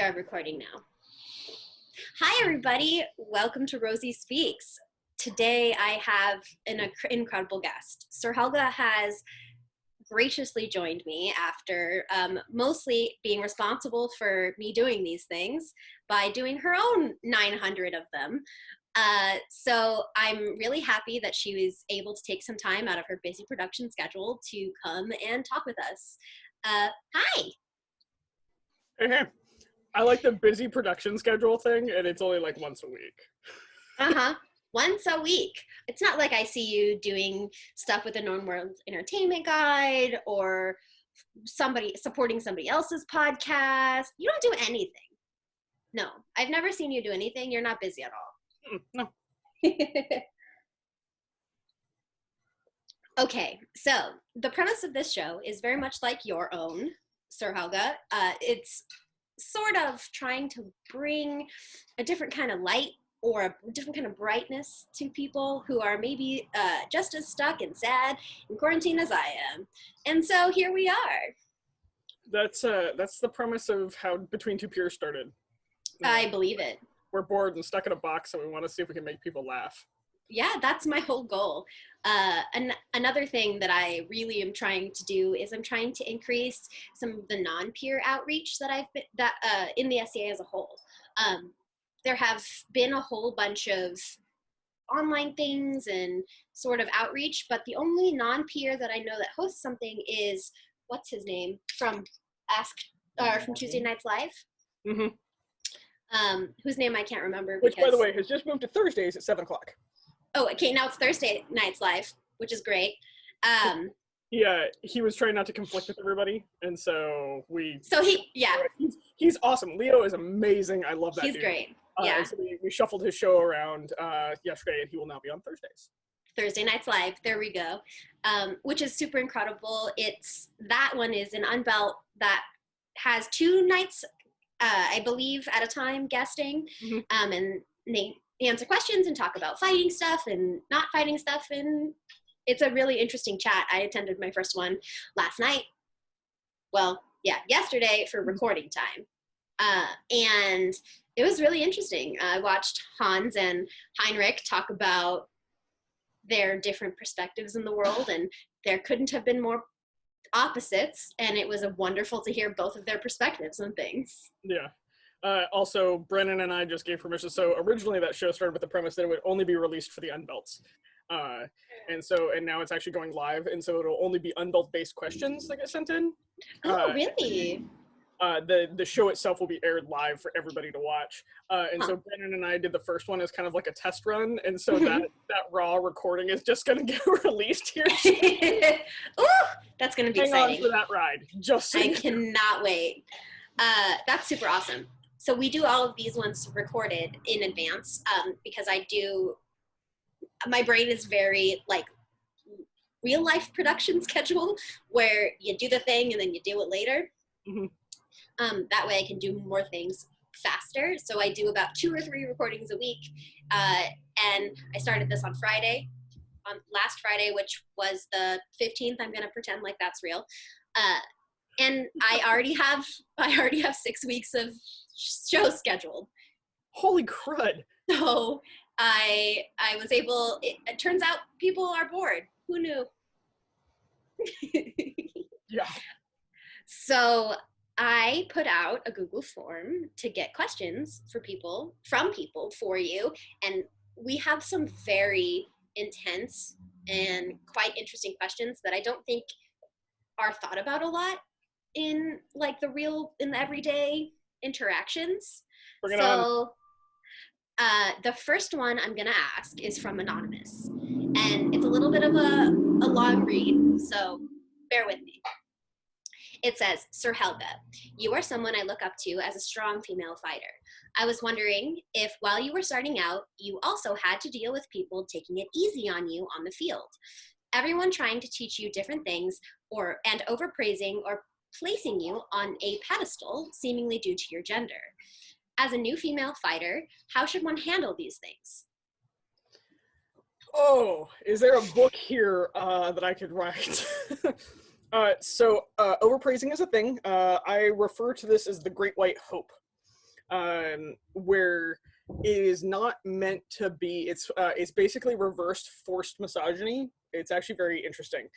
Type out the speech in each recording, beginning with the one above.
are recording now. Hi, everybody. Welcome to Rosie Speaks. Today, I have an incredible guest. Sir Helga has graciously joined me after mostly being responsible for me doing these things by doing her own 900 of them. So I'm really happy that she was able to take some time out of her busy production schedule to come and talk with us. Hi. Hey. I like the busy production schedule thing, and it's only like once a week. Once a week. It's not like I see you doing stuff with the Known World Entertainment Guide or supporting somebody else's podcast. You don't do anything. No, I've never seen you do anything. You're not busy at all. No. Okay, so the premise of this show is very much like your own, Sir Helga. It's sort of trying to bring a different kind of light or a different kind of brightness to people who are maybe just as stuck and sad in quarantine as I am. And so here we are. That's the premise of how Between Two Peers started. I believe it. We're bored and stuck in a box, and we want to see if we can make people laugh. Yeah, that's my whole goal. Another thing that I really am trying to do is I'm trying to increase some of the non-peer outreach that I've been in the SCA as a whole. There have been a whole bunch of online things and sort of outreach, but the only non-peer that I know that hosts something is what's his name from Tuesday Nights Live. Mm-hmm. Whose name I can't remember. Which, by the way, has just moved to Thursdays at 7 o'clock. Oh, okay, now it's Thursday Nights Live, which is great. Yeah, he was trying not to conflict with everybody, and so he's awesome. Leo is amazing. I love that dude. He's great. Yeah. So we shuffled his show around yesterday, and he will now be on Thursdays. Thursday Nights Live, there we go, which is super incredible. That one is an unbelt that has 2 nights, I believe, at a time guesting, and they answer questions and talk about fighting stuff and not fighting stuff, and it's a really interesting chat. I attended my first one last night. Well, yeah, yesterday for recording time. And it was really interesting. I watched Hans and Heinrich talk about their different perspectives in the world, and there couldn't have been more opposites, and it was wonderful to hear both of their perspectives on things. Yeah. Also, Brennan and I just gave permission. So originally that show started with the premise that it would only be released for the unbelts. And now it's actually going live, and so it'll only be unbelt-based questions that get sent in. Oh, really? The show itself will be aired live for everybody to watch. So Brennan and I did the first one as kind of like a test run, and so that raw recording is just going to get released here. Ooh, that's going to be exciting. Hang on for that ride. I cannot wait. That's super awesome. So we do all of these ones recorded in advance because my brain is very like real life production schedule where you do the thing and then you do it later. Mm-hmm. That way I can do more things faster. So I do about 2 or 3 recordings a week. And I started this on last Friday, which was the 15th. I'm going to pretend like that's real. And I already have 6 weeks of shows scheduled. Holy crud. So I was able, it turns out people are bored. Who knew? Yeah. So I put out a Google form to get questions from people for you. And we have some very intense and quite interesting questions that I don't think are thought about a lot in like the everyday interactions. Bring it on. The first one I'm gonna ask is from Anonymous, and it's a little bit of a long read, so bear with me. It says, Sir Helga, you are someone I look up to as a strong female fighter. I was wondering if while you were starting out, you also had to deal with people taking it easy on you on the field. Everyone trying to teach you different things and overpraising or placing you on a pedestal seemingly due to your gender. As a new female fighter, how should one handle these things? Oh, is there a book here that I could write? So overpraising is a thing. I refer to this as the Great White Hope. where it is not meant to be. It's basically reversed forced misogyny. It's actually very interesting,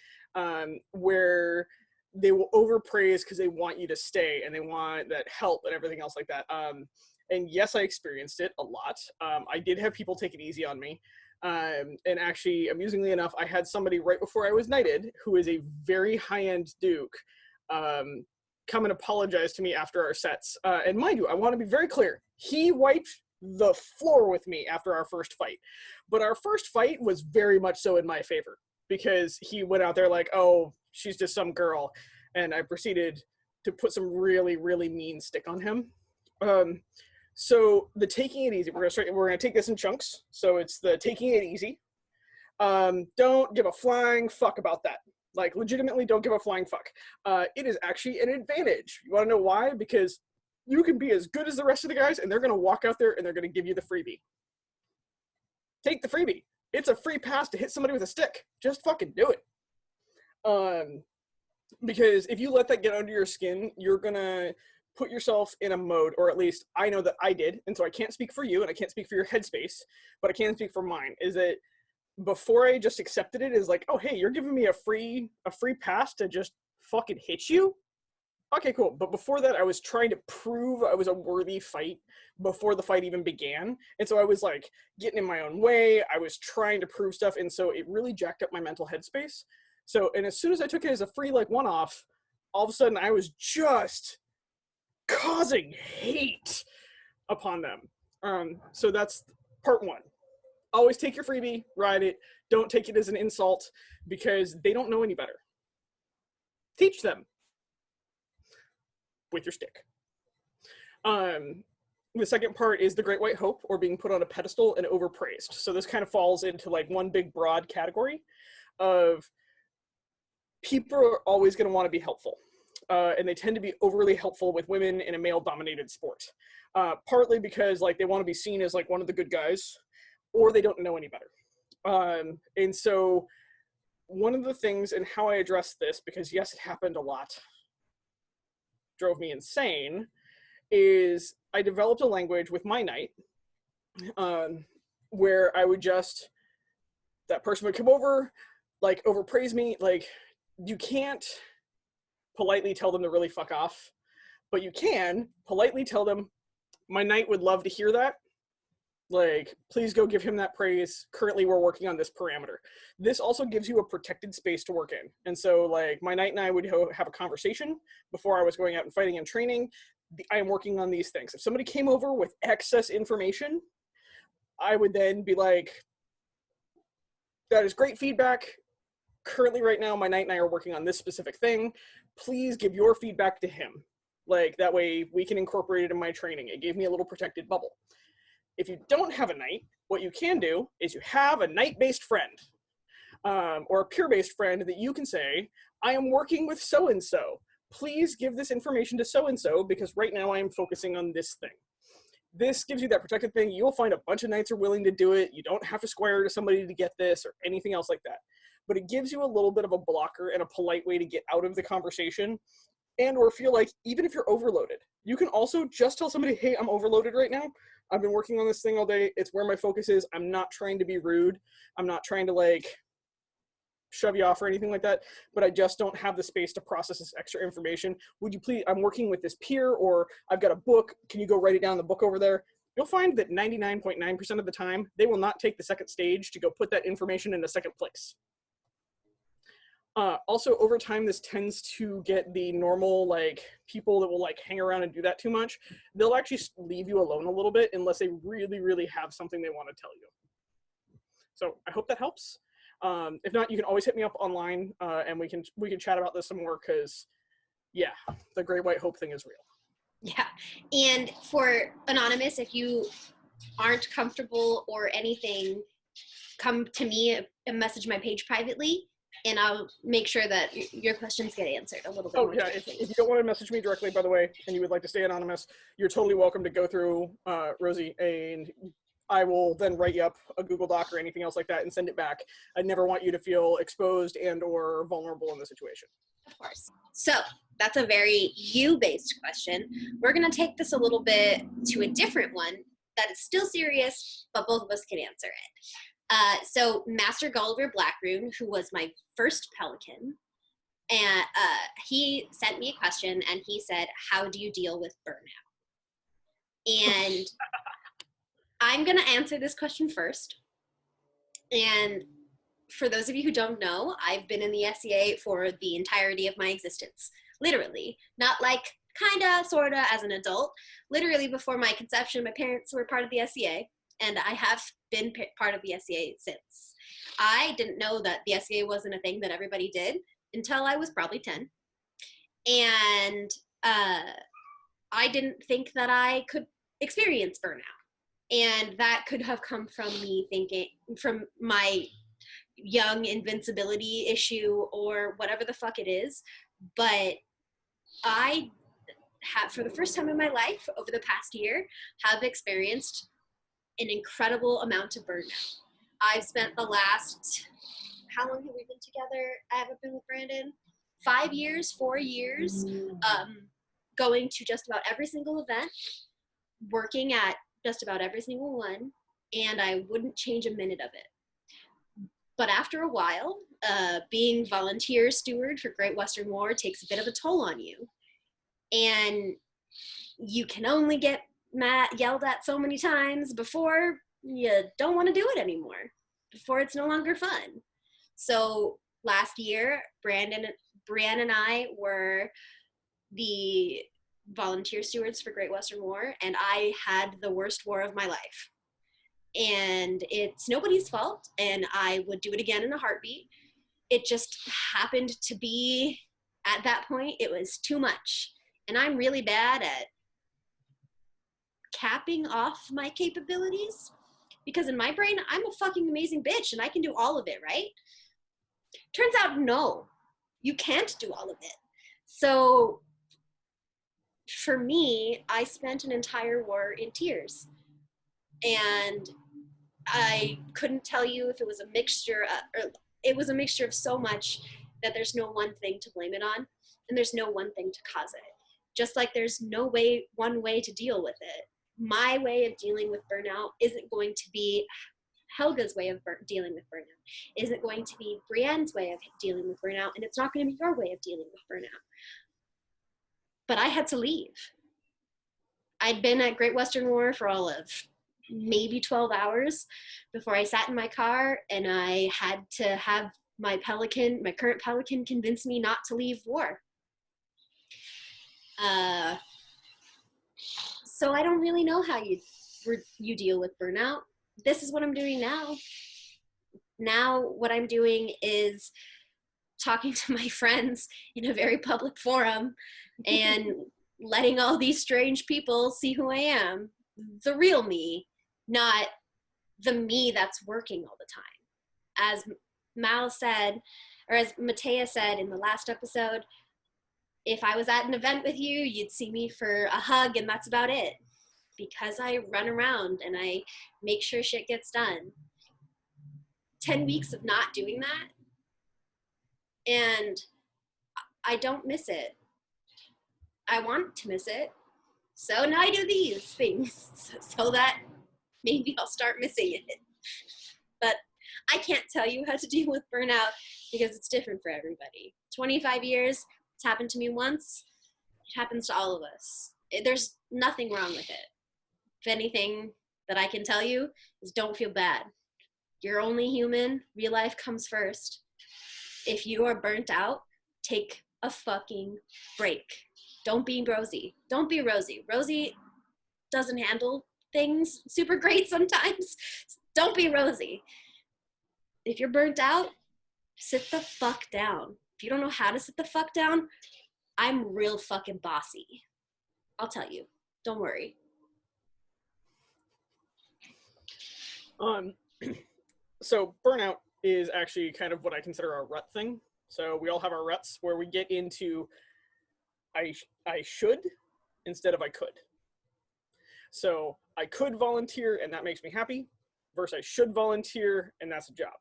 where they will overpraise because they want you to stay and they want that help and everything else like that. And yes, I experienced it a lot. I did have people take it easy on me. And actually, amusingly enough, I had somebody right before I was knighted, who is a very high-end duke, come and apologize to me after our sets. And mind you, I want to be very clear. He wiped the floor with me after our first fight. But our first fight was very much so in my favor, because he went out there like, oh, she's just some girl. And I proceeded to put some really, really mean stick on him. So the taking it easy, we're gonna take this in chunks. So it's the taking it easy. Don't give a flying fuck about that. Like, legitimately, don't give a flying fuck. It is actually an advantage. You want to know why? Because you can be as good as the rest of the guys, and they're gonna walk out there and they're gonna give you the freebie. Take the freebie. It's a free pass to hit somebody with a stick. Just fucking do it. Because if you let that get under your skin, you're gonna put yourself in a mode, or at least I know that I did, and so I can't speak for you and I can't speak for your headspace, but I can speak for mine, is that before I just accepted it as like, oh hey, you're giving me a free pass to just fucking hit you? Okay, cool. But before that, I was trying to prove I was a worthy fight before the fight even began. And so I was like getting in my own way. I was trying to prove stuff. And so it really jacked up my mental headspace. So, and as soon as I took it as a free like one-off, all of a sudden I was just causing hate upon them. So that's part one. Always take your freebie, ride it. Don't take it as an insult, because they don't know any better. Teach them with your stick. The second part is the Great White Hope, or being put on a pedestal and overpraised. So this kind of falls into like one big broad category of people are always going to want to be helpful. And they tend to be overly helpful with women in a male-dominated sport. Partly because like they want to be seen as like one of the good guys, or they don't know any better. And so one of the things, and how I address this, because yes, it happened a lot, drove me insane, is I developed a language with my knight, where I would just, that person would come over, like overpraise me. Like, you can't politely tell them to really fuck off, but you can politely tell them, my knight would love to hear that. Like, please go give him that praise. Currently, we're working on this parameter. This also gives you a protected space to work in. And so, like, my knight and I would have a conversation before I was going out and fighting and training. I am working on these things. If somebody came over with excess information, I would then be like, that is great feedback. Currently, right now, my knight and I are working on this specific thing. Please give your feedback to him. Like, that way we can incorporate it in my training. It gave me a little protected bubble. If you don't have a knight, what you can do is you have a knight-based friend, or a peer-based friend that you can say, I am working with so-and-so. Please give this information to so-and-so, because right now I am focusing on this thing. This gives you that protected thing. You'll find a bunch of knights are willing to do it. You don't have to square to somebody to get this or anything else like that. But it gives you a little bit of a blocker and a polite way to get out of the conversation, and or feel like, even if you're overloaded, you can also just tell somebody, hey, I'm overloaded right now. I've been working on this thing all day. It's where my focus is. I'm not trying to be rude. I'm not trying to like shove you off or anything like that, but I just don't have the space to process this extra information. Would you please, I'm working with this peer, or I've got a book. Can you go write it down in the book over there? You'll find that 99.9% of the time, they will not take the second stage to go put that information in the second place. Also, over time, this tends to get the normal, like, people that will, like, hang around and do that too much. They'll actually leave you alone a little bit unless they really, really have something they want to tell you. So I hope that helps. If not, you can always hit me up online, and we can chat about this some more, because, yeah, the Great White Hope thing is real. Yeah. And for Anonymous, if you aren't comfortable or anything, come to me and message my page privately, and I'll make sure that your questions get answered a little bit. Oh, yeah. If you don't want to message me directly, by the way, and you would like to stay anonymous, you're totally welcome to go through Rosie, and I will then write you up a Google Doc or anything else like that and send it back. I never want you to feel exposed and or vulnerable in the situation. Of course. So that's a very you-based question. We're going to take this a little bit to a different one that is still serious, but both of us can answer it. So Master Gulliver Blackrune, who was my first pelican, and he sent me a question, and he said, how do you deal with burnout? And I'm going to answer this question first. And for those of you who don't know, I've been in the SEA for the entirety of my existence. Literally. Not like kinda, sorta, as an adult. Literally before my conception, my parents were part of the SEA, and I have been part of the SEA since. I didn't know that the SEA wasn't a thing that everybody did until I was probably 10. And I didn't think that I could experience burnout. And that could have come from me thinking, from my young invincibility issue or whatever the fuck it is. But I have, for the first time in my life over the past year, have experienced an incredible amount of burnout. I've spent the last, how long have we been together? I haven't been with Brandon. 5 years, 4 years, going to just about every single event, working at just about every single one, and I wouldn't change a minute of it. But after a while, being volunteer steward for Great Western War takes a bit of a toll on you. And you can only get yelled at so many times before you don't want to do it anymore, before it's no longer fun. So last year, Brianne and I were the volunteer stewards for Great Western War, and I had the worst war of my life. And it's nobody's fault, and I would do it again in a heartbeat. It just happened to be, at that point, it was too much. And I'm really bad at capping off my capabilities, because in my brain, I'm a fucking amazing bitch, and I can do all of it, right? Turns out, no, you can't do all of it. So for me, I spent an entire war in tears. And I couldn't tell you if it was a mixture or it was a mixture of so much that there's no one thing to blame it on, and there's no one thing to cause it. Just like there's no one way to deal with it. My way of dealing with burnout isn't going to be Helga's way of dealing with burnout, isn't going to be Brienne's way of dealing with burnout, and it's not going to be your way of dealing with burnout. But I had to leave. I'd been at Great Western War for all of maybe 12 hours before I sat in my car, and I had to have my current pelican, convince me not to leave war. So I don't really know how you deal with burnout. This is what I'm doing now. Now what I'm doing is talking to my friends in a very public forum and letting all these strange people see who I am. The real me, not the me that's working all the time. As Mal said, or as Matea said in the last episode, if I was at an event with you, you'd see me for a hug and that's about it. Because I run around and I make sure shit gets done. 10 weeks of not doing that, and I don't miss it. I want to miss it. So now I do these things so that maybe I'll start missing it. But I can't tell you how to deal with burnout because it's different for everybody. 25 years, it's happened to me once. It happens to all of us. There's nothing wrong with it. If anything that I can tell you is don't feel bad. You're only human. Real life comes first. If you are burnt out, take a fucking break. Don't be Rosie. Don't be Rosie. Rosie doesn't handle things super great sometimes. Don't be Rosie. If you're burnt out, sit the fuck down. If you don't know how to sit the fuck down, I'm real fucking bossy. I'll tell you. Don't worry. So burnout is actually kind of what I consider a rut thing. So we all have our ruts where we get into I should instead of I could. So I could volunteer and that makes me happy, versus I should volunteer and that's a job.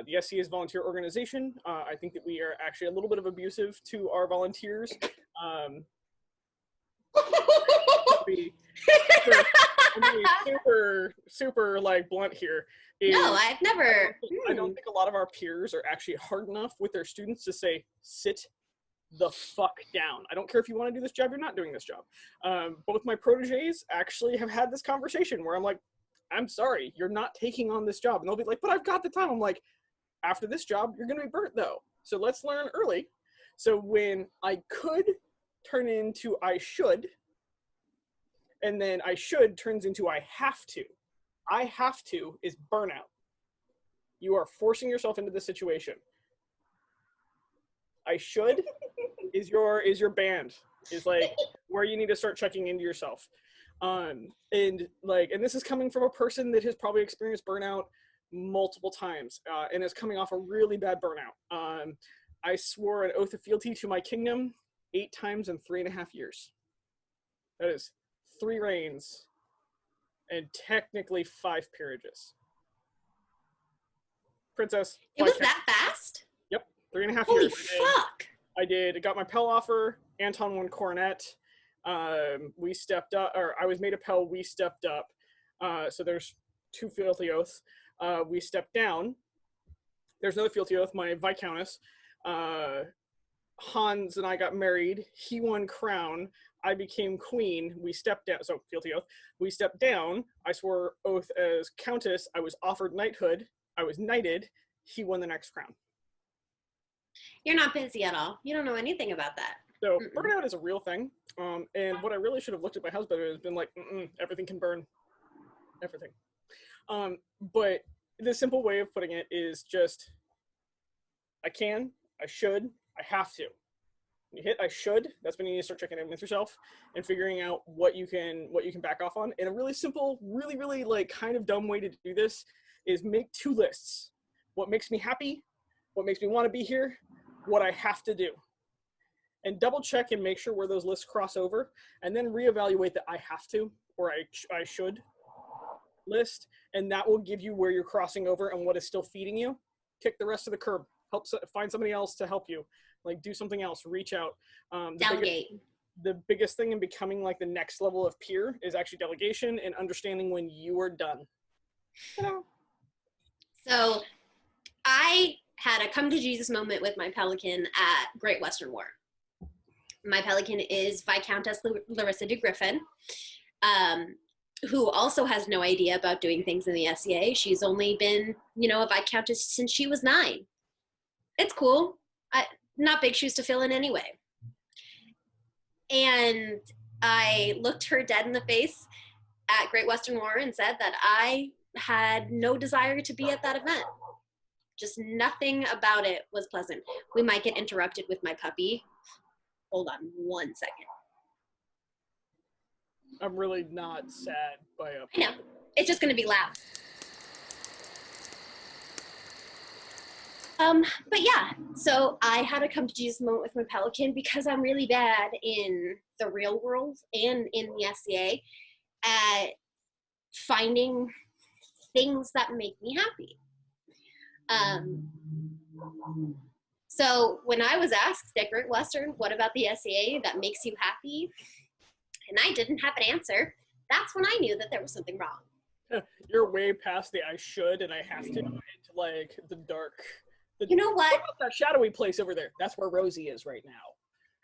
The SCA is a volunteer organization. I think that we are actually a little bit of abusive to our volunteers. Be super like blunt here. No, I've never. I don't think a lot of our peers are actually hard enough with their students to say, sit the fuck down. I don't care if you want to do this job, you're not doing this job. Both my proteges actually have had this conversation where I'm like, I'm sorry, you're not taking on this job. And they'll be like, but I've got the time. I'm like, after this job, you're going to be burnt though. So let's learn early. So when I could turn into I should, and then I should turns into I have to. I have to is burnout. You are forcing yourself into this situation. I should is your band, is like where you need to start checking into yourself. And this is coming from a person that has probably experienced burnout multiple times and is coming off a really bad burnout. I swore an oath of fealty to my kingdom 8 times in 3.5 years. That is 3 reigns and technically 5 peerages. Princess. It was that fast? Yep, 3.5 Holy years. fuck! I got my Pell offer. Anton won Coronet. We stepped up, or I was made a Pell. We stepped up. So there's 2 fealty oaths. We stepped down. There's another fealty oath. My Viscountess. Hans and I got married. He won crown. I became queen. We stepped down. So fealty oath. We stepped down. I swore oath as countess. I was offered knighthood. I was knighted. He won the next crown. You're not busy at all. You don't know anything about that. So burnout is a real thing. And what I really should have looked at my husband has been like, everything can burn. Everything. But the simple way of putting it is just, I can, I should, I have to. When you hit I should, that's when you need to start checking in with yourself and figuring out what you can back off on. And a really simple, really like kind of dumb way to do this is make 2 lists. What makes me happy, what makes me want to be here, what I have to do. And double check and make sure where those lists cross over, and then reevaluate the I have to or I should list, and that will give you where you're crossing over and what is still feeding you. Kick the rest of the curb. Find somebody else to help you. Like do something else. Reach out. Delegate. The biggest thing in becoming like the next level of peer is actually delegation and understanding when you are done. You know? So I had a come to Jesus moment with my pelican at Great Western War. My pelican is Viscountess Larissa de Griffin, who also has no idea about doing things in the SCA. She's only been, a Viscountess since she was 9. It's cool. Not big shoes to fill in anyway. And I looked her dead in the face at Great Western War and said that I had no desire to be at that event. Just nothing about it was pleasant. We might get interrupted with my puppy. Hold on 1 second. I'm really not sad by a... I know. It's just going to be loud. But yeah, so I had a come to Jesus moment with my pelican because I'm really bad in the real world and in the SCA at finding things that make me happy. So when I was asked at Great Western, what about the SCA that makes you happy? And I didn't have an answer. That's when I knew that there was something wrong. You're way past the I should and I have to into like the dark. You know what? What about that shadowy place over there? That's where Rosie is right now.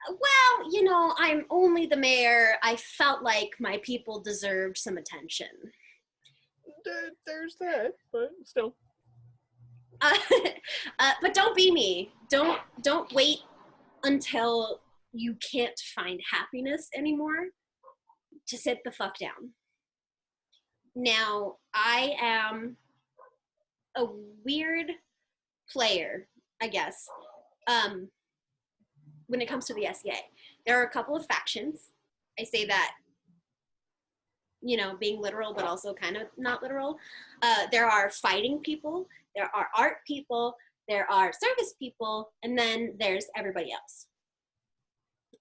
Well, I'm only the mayor. I felt like my people deserved some attention. There's that, but still. But don't be me. Don't wait until you can't find happiness anymore to sit the fuck down. Now, I am a weird player, I guess, when it comes to the SCA. There are a couple of factions. I say that, being literal, but also kind of not literal. There are fighting people, there are art people, there are service people, and then there's everybody else.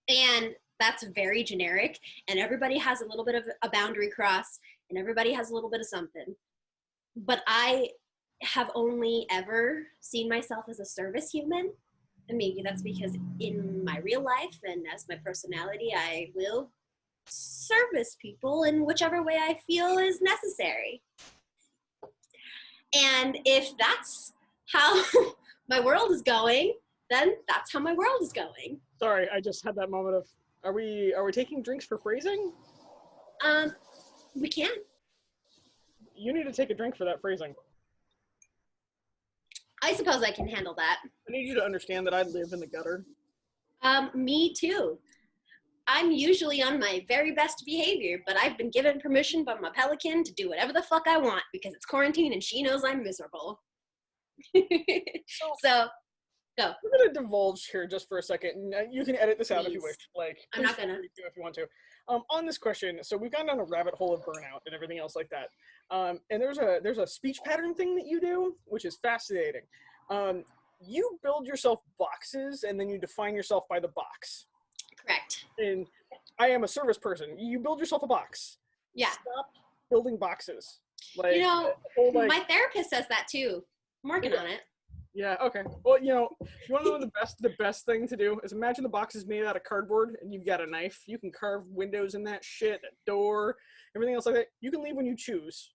And that's very generic, and everybody has a little bit of a boundary cross, and everybody has a little bit of something. But I have only ever seen myself as a service human, and maybe that's because in my real life and as my personality, I will service people in whichever way I feel is necessary. And if that's how my world is going, then that's how my world is going. Sorry, I just had that moment of, are we taking drinks for phrasing? We can. You need to take a drink for that phrasing. I suppose I can handle that. I need you to understand that I live in the gutter. Me too. I'm usually on my very best behavior, but I've been given permission by my pelican to do whatever the fuck I want because it's quarantine and she knows I'm miserable. So, go. We're gonna divulge here just for a second. You can edit this out if you wish. Like, I'm not gonna. If you want to. On this question, so we've gone down a rabbit hole of burnout and everything else like that. And there's a speech pattern thing that you do, which is fascinating. You build yourself boxes and then you define yourself by the box. Correct. And I am a service person. You build yourself a box. Yeah. Stop building boxes. Like, you know, like, my therapist says that too. I'm working on it. Yeah, okay. Well, you know, you want to know the best thing to do is imagine the box is made out of cardboard and you've got a knife. You can carve windows in that shit, a door, everything else like that. You can leave when you choose.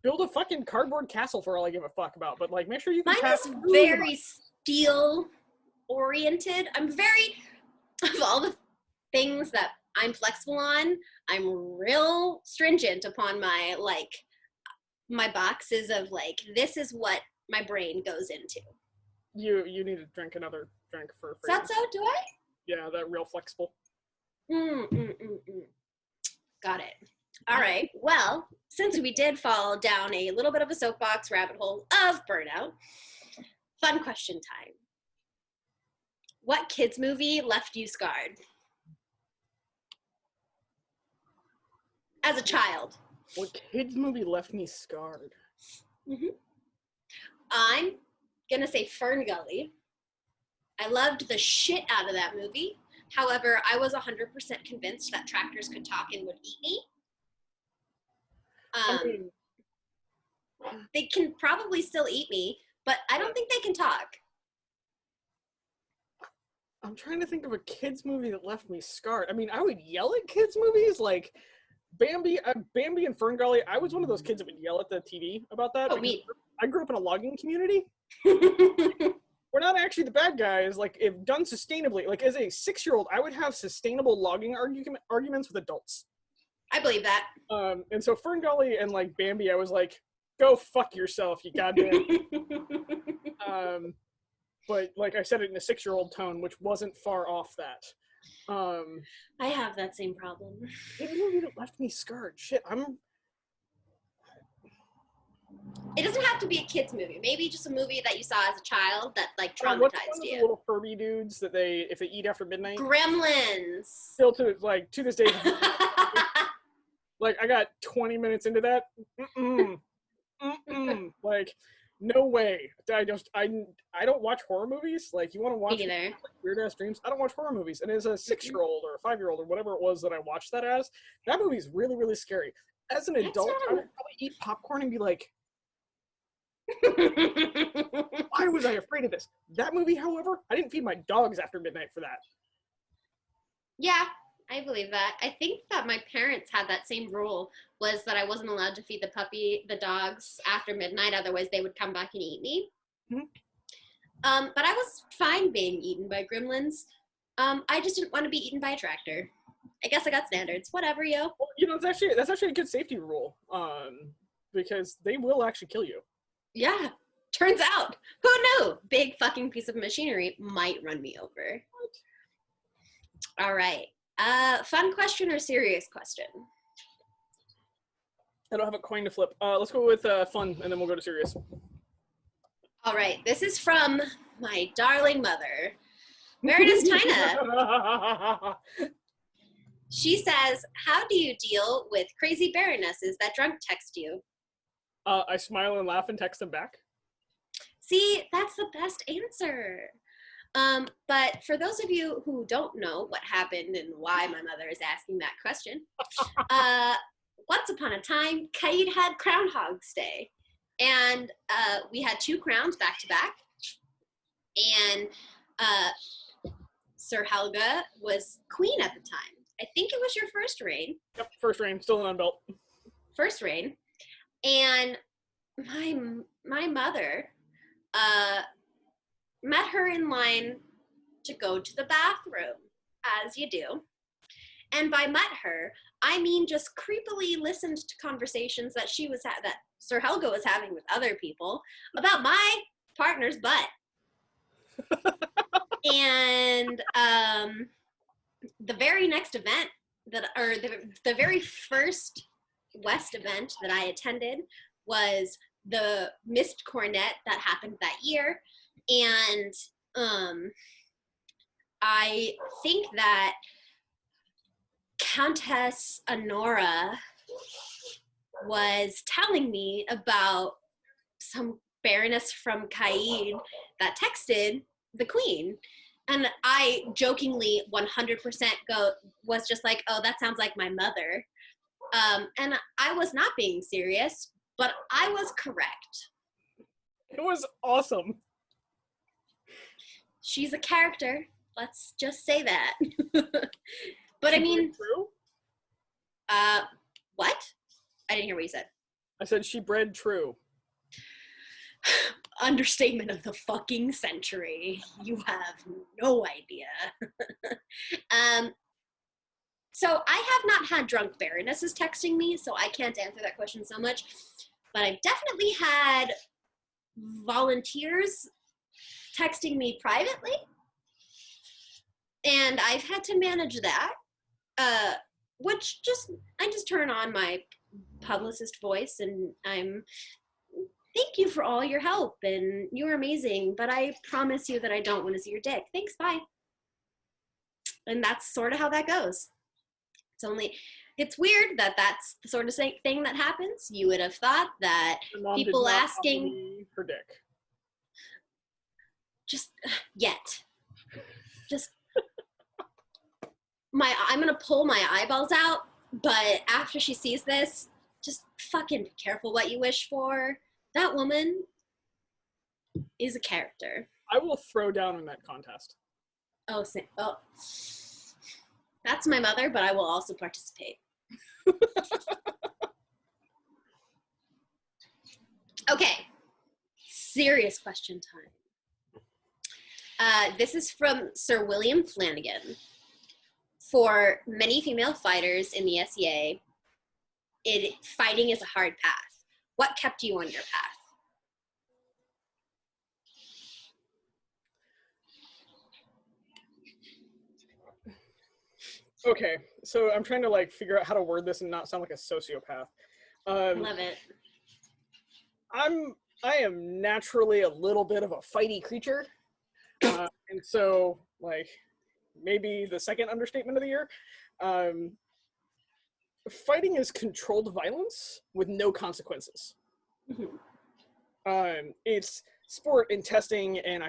Build a fucking cardboard castle for all I give a fuck about, but like make sure you can Mine is very steel oriented. I'm very, of all the things that I'm flexible on, I'm real stringent upon my boxes of like, this is what my brain goes into. You need to drink another drink for Is that so? Do I? Yeah, that real flexible. Got it. All right. Well, since we did fall down a little bit of a soapbox rabbit hole of burnout, fun question time. What kids movie left you scarred? As a child. What kids movie left me scarred? I'm gonna say Fern Gully. I loved the shit out of that movie. However, I was 100% convinced that tractors could talk and would eat me. They can probably still eat me, but I don't think they can talk. I'm trying to think of a kids movie that left me scarred. I mean, I would yell at kids movies like Bambi and Fern Gully. I was one of those kids that would yell at the TV about that. Oh, me. I grew up in a logging community. We're not actually the bad guys. Like, if done sustainably, like as a 6-year-old, I would have sustainable logging arguments with adults. I believe that. And so Fern Gully and like Bambi, I was like, go fuck yourself, you goddamn. But like I said it in a 6-year-old tone, which wasn't far off that. I have that same problem. It movie that left me scarred. Shit, It doesn't have to be a kid's movie. Maybe just a movie that you saw as a child that like traumatized what's one of the you. little Furby dudes that if they eat after midnight? Gremlins. Still to this day. Like I got 20 minutes into that. Like no way. I don't watch horror movies. Like you want to watch like, weird ass dreams. I don't watch horror movies. And as a 6-year-old or a 5-year-old or whatever it was that I watched that as, that movie's really, really scary. As an adult, I would probably eat popcorn and be like, why was I afraid of this? That movie, however, I didn't feed my dogs after midnight for that. Yeah, I believe that. I think that my parents had that same rule, was that I wasn't allowed to feed the dogs after midnight, otherwise they would come back and eat me. But I was fine being eaten by gremlins. I just didn't want to be eaten by a tractor. I guess I got standards. Whatever, yo. Well, you know, that's actually a good safety rule. Because they will actually kill you. Yeah. Turns out. Who knew? Big fucking piece of machinery might run me over. What? All right. Fun question or serious question? I don't have a coin to flip. Let's go with fun, and then we'll go to serious. All right. This is from my darling mother, Meredith Tina. She says, how do you deal with crazy baronesses that drunk text you? I smile and laugh and text them back. See, that's the best answer. But for those of you who don't know what happened and why my mother is asking that question, once upon a time, Kaid had Groundhog's Day. And we had 2 crowns back to back. And Sir Helga was queen at the time. I think it was your first reign. Yep, first reign, still an unbelt. First reign. And my mother met her in line to go to the bathroom, as you do. And by met her, I mean just creepily listened to conversations that that Sir Helga was having with other people about my partner's butt. And the very next event the very first West event that I attended was the Mist Cornet that happened that year. And I think that Countess Honora was telling me about some baroness from Kaid that texted the queen. And I jokingly 100% was just like, oh, that sounds like my mother. And I was not being serious, but I was correct. It was awesome. She's a character. Let's just say that. But I mean, true? What? I didn't hear what you said. I said she bred true. Understatement of the fucking century. You have no idea. So I have not had drunk baronesses texting me, so I can't answer that question so much. But I've definitely had volunteers texting me privately. And I've had to manage that. Which I just turn on my publicist voice and thank you for all your help and you're amazing, but I promise you that I don't want to see your dick. Thanks, bye. And that's sort of how that goes. It's weird that that's the sort of thing that happens. You would have thought that people asking her dick. Just yet. Just I'm gonna pull my eyeballs out, but after she sees this, just fucking be careful what you wish for. That woman is a character. I will throw down in that contest. Oh, that's my mother, but I will also participate. Okay, serious question time. This is from Sir William Flanagan. For many female fighters in the SEA, fighting is a hard path. What kept you on your path? Okay, so I'm trying to figure out how to word this and not sound like a sociopath. Love it. I am naturally a little bit of a fighty creature, and so maybe the second understatement of the year. Fighting is controlled violence with no consequences. Mm-hmm. It's sport and testing, and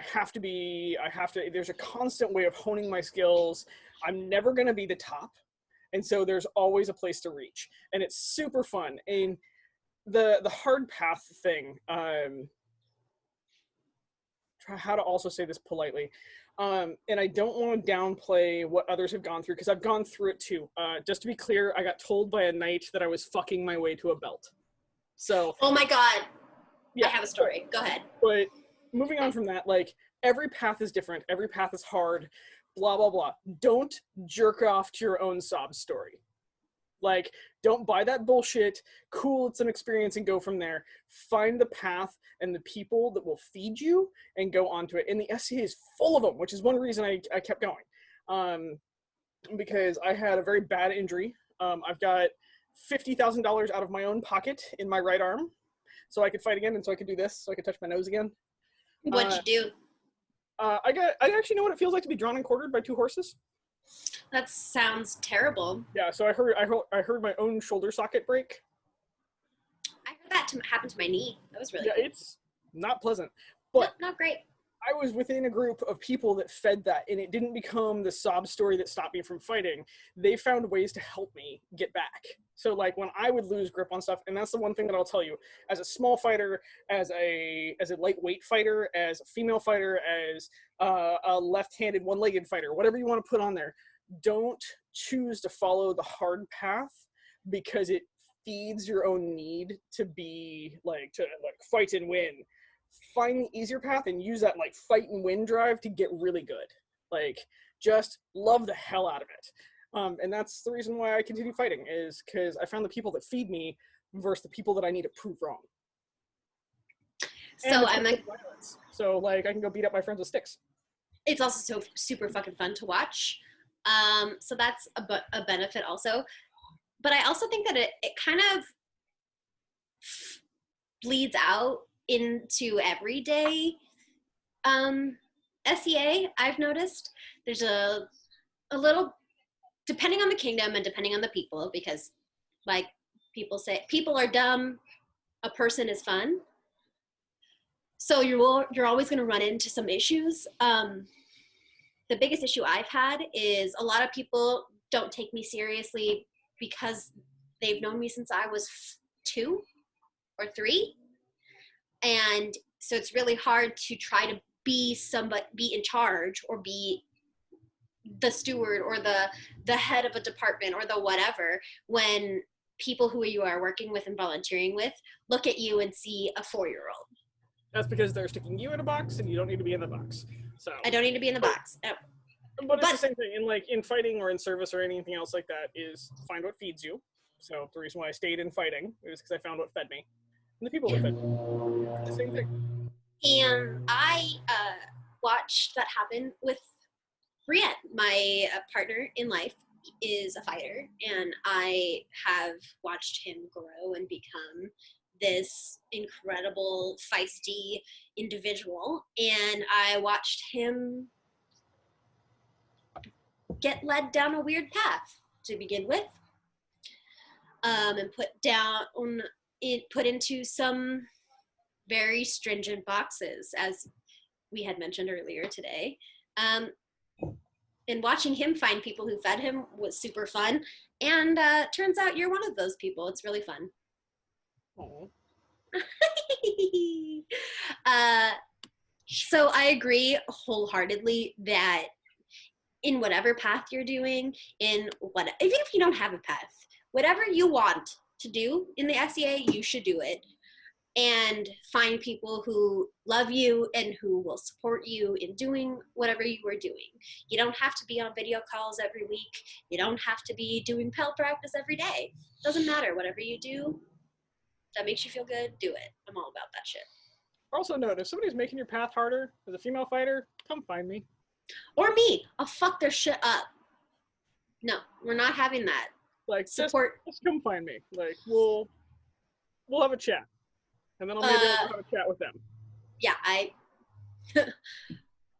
there's a constant way of honing my skills. I'm never going to be the top, and so there's always a place to reach, and it's super fun. And the hard path thing, try how to also say this politely, and I don't want to downplay what others have gone through, because I've gone through it too. Just to be clear, I got told by a knight that I was fucking my way to a belt. So. Oh my God. Yeah, I have a story. Go ahead. But moving on from that, every path is different. Every path is hard. Blah, blah, blah. Don't jerk off to your own sob story. Don't buy that bullshit. Cool, it's an experience, and go from there. Find the path and the people that will feed you and go onto it. And the SCA is full of them, which is one reason I kept going. Because I had a very bad injury. I've got $50,000 out of my own pocket in my right arm, so I could fight again, and so I could do this, so I could touch my nose again. What'd you do? I actually know what it feels like to be drawn and quartered by 2 horses. That sounds terrible. Yeah, so I heard my own shoulder socket break. I heard that happen to my knee. That was really Yeah, cool. It's not pleasant. But nope, not great. I was within a group of people that fed that, and it didn't become the sob story that stopped me from fighting. They found ways to help me get back. So like when I would lose grip on stuff, and that's the one thing that I'll tell you, as a small fighter, as a lightweight fighter, as a female fighter, as a left-handed, one-legged fighter, whatever you want to put on there, don't choose to follow the hard path because it feeds your own need to be like to fight and win. Find the easier path and use that like fight and win drive to get really good. Like just love the hell out of it. And that's the reason why I continue fighting, is because I found the people that feed me versus the people that I need to prove wrong. So I'm like, so like I can go beat up my friends with sticks. it's also so super fucking fun to watch. So that's a benefit also. But I also think that it kind of bleeds out into everyday SEA. I've noticed there's a little, depending on the kingdom and depending on the people, because like people say people are dumb, a person is fun. So you're always going to run into some issues. The biggest issue I've had is a lot of people don't take me seriously because they've known me since I was 2 or 3. And so it's really hard to try to be in charge or be the steward or the head of a department or the whatever when people who you are working with and volunteering with look at you and see a 4-year-old. That's because they're sticking you in a box and you don't need to be in the box. So I don't need to be in the box. But it's the same thing in fighting or in service or anything else like that, is find what feeds you. So the reason why I stayed in fighting was because I found what fed me. And the people that fed me. The same thing. And I watched that happen with Brienne. My partner in life is a fighter, and I have watched him grow and become this incredible, feisty individual. And I watched him get led down a weird path to begin with, and put into some very stringent boxes, as we had mentioned earlier today. And watching him find people who fed him was super fun. And turns out you're one of those people. It's really fun. So I agree wholeheartedly that in whatever path you're doing, even if you don't have a path, whatever you want to do in the SEA, you should do it. And find people who love you and who will support you in doing whatever you are doing. You don't have to be on video calls every week. You don't have to be doing Pell practice every day. Doesn't matter. Whatever you do that makes you feel good, do it. I'm all about that shit. Also note, if somebody's making your path harder as a female fighter, come find me. Or me. I'll fuck their shit up. No, we're not having that. Like, support. Just come find me. Like, we'll have a chat. And then I'll maybe have a chat with them. Yeah,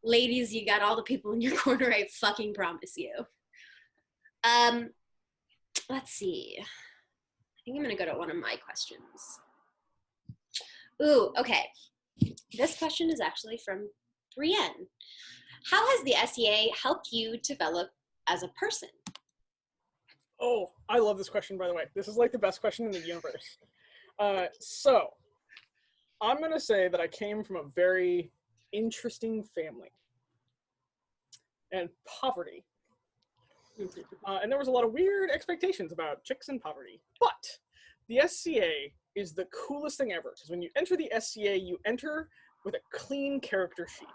ladies, you got all the people in your corner, I fucking promise you. Let's see. I think I'm gonna go to one of my questions. Ooh, okay. This question is actually from Brienne. How has the SEA helped you develop as a person? Oh, I love this question, by the way. This is like the best question in the universe. So, I'm going to say that I came from a very interesting family and poverty. And there was a lot of weird expectations about chicks and poverty. But the SCA is the coolest thing ever, because when you enter the SCA, you enter with a clean character sheet.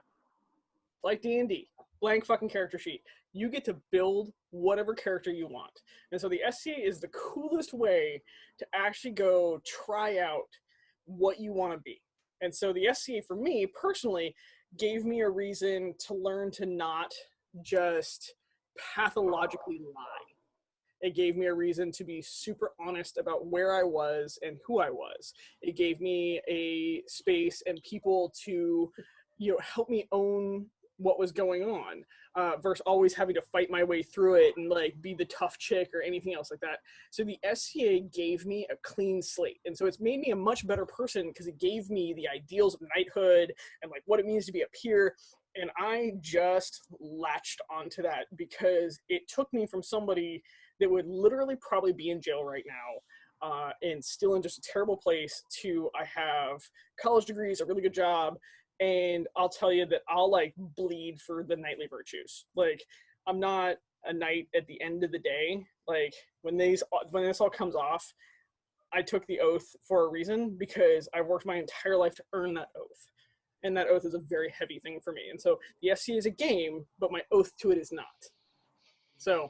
Like D&D, blank fucking character sheet. You get to build whatever character you want. And so the SCA is the coolest way to actually go try out what you want to be. And so the SCA for me personally gave me a reason to learn to not just pathologically lie. It gave me a reason to be super honest about where I was and who I was. It gave me a space and people to, help me own what was going on, versus always having to fight my way through it and like be the tough chick or anything else like that. So the SCA gave me a clean slate, and so it's made me a much better person because it gave me the ideals of knighthood and like what it means to be a peer. And I just latched onto that because it took me from somebody that would literally probably be in jail right now, and still in just a terrible place, to I have college degrees, a really good job, and I'll tell you that I'll like bleed for the knightly virtues. Like, I'm not a knight at the end of the day. Like, when this all comes off, I took the oath for a reason because I've worked my entire life to earn that oath. And that oath is a very heavy thing for me. And so the SCA is a game, but my oath to it is not. So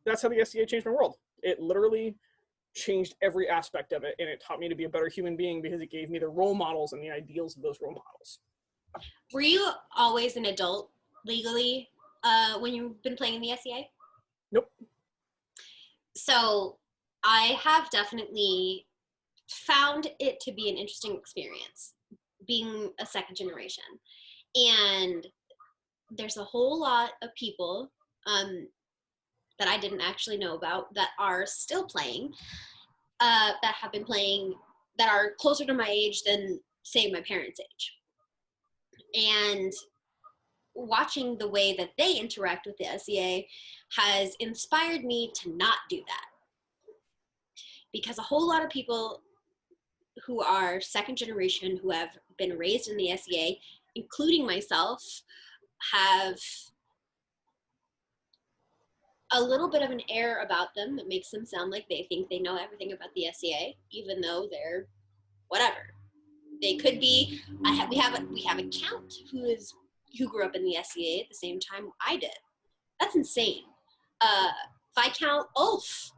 that's how the SCA changed my world. It literally changed every aspect of it, and it taught me to be a better human being because it gave me the role models and the ideals of those role models. Were you always an adult legally when you've been playing in the SCA? Nope. So I have definitely found it to be an interesting experience being a second generation. And there's a whole lot of people that I didn't actually know about that are still playing, that have been playing, that are closer to my age than, say, my parents' age. And watching the way that they interact with the SCA has inspired me to not do that. Because a whole lot of people who are second generation, who have been raised in the SCA, including myself, have a little bit of an air about them that makes them sound like they think they know everything about the SCA, even though they're whatever. They could be. We have a count who grew up in the SCA at the same time I did. That's insane. Viscount Ulf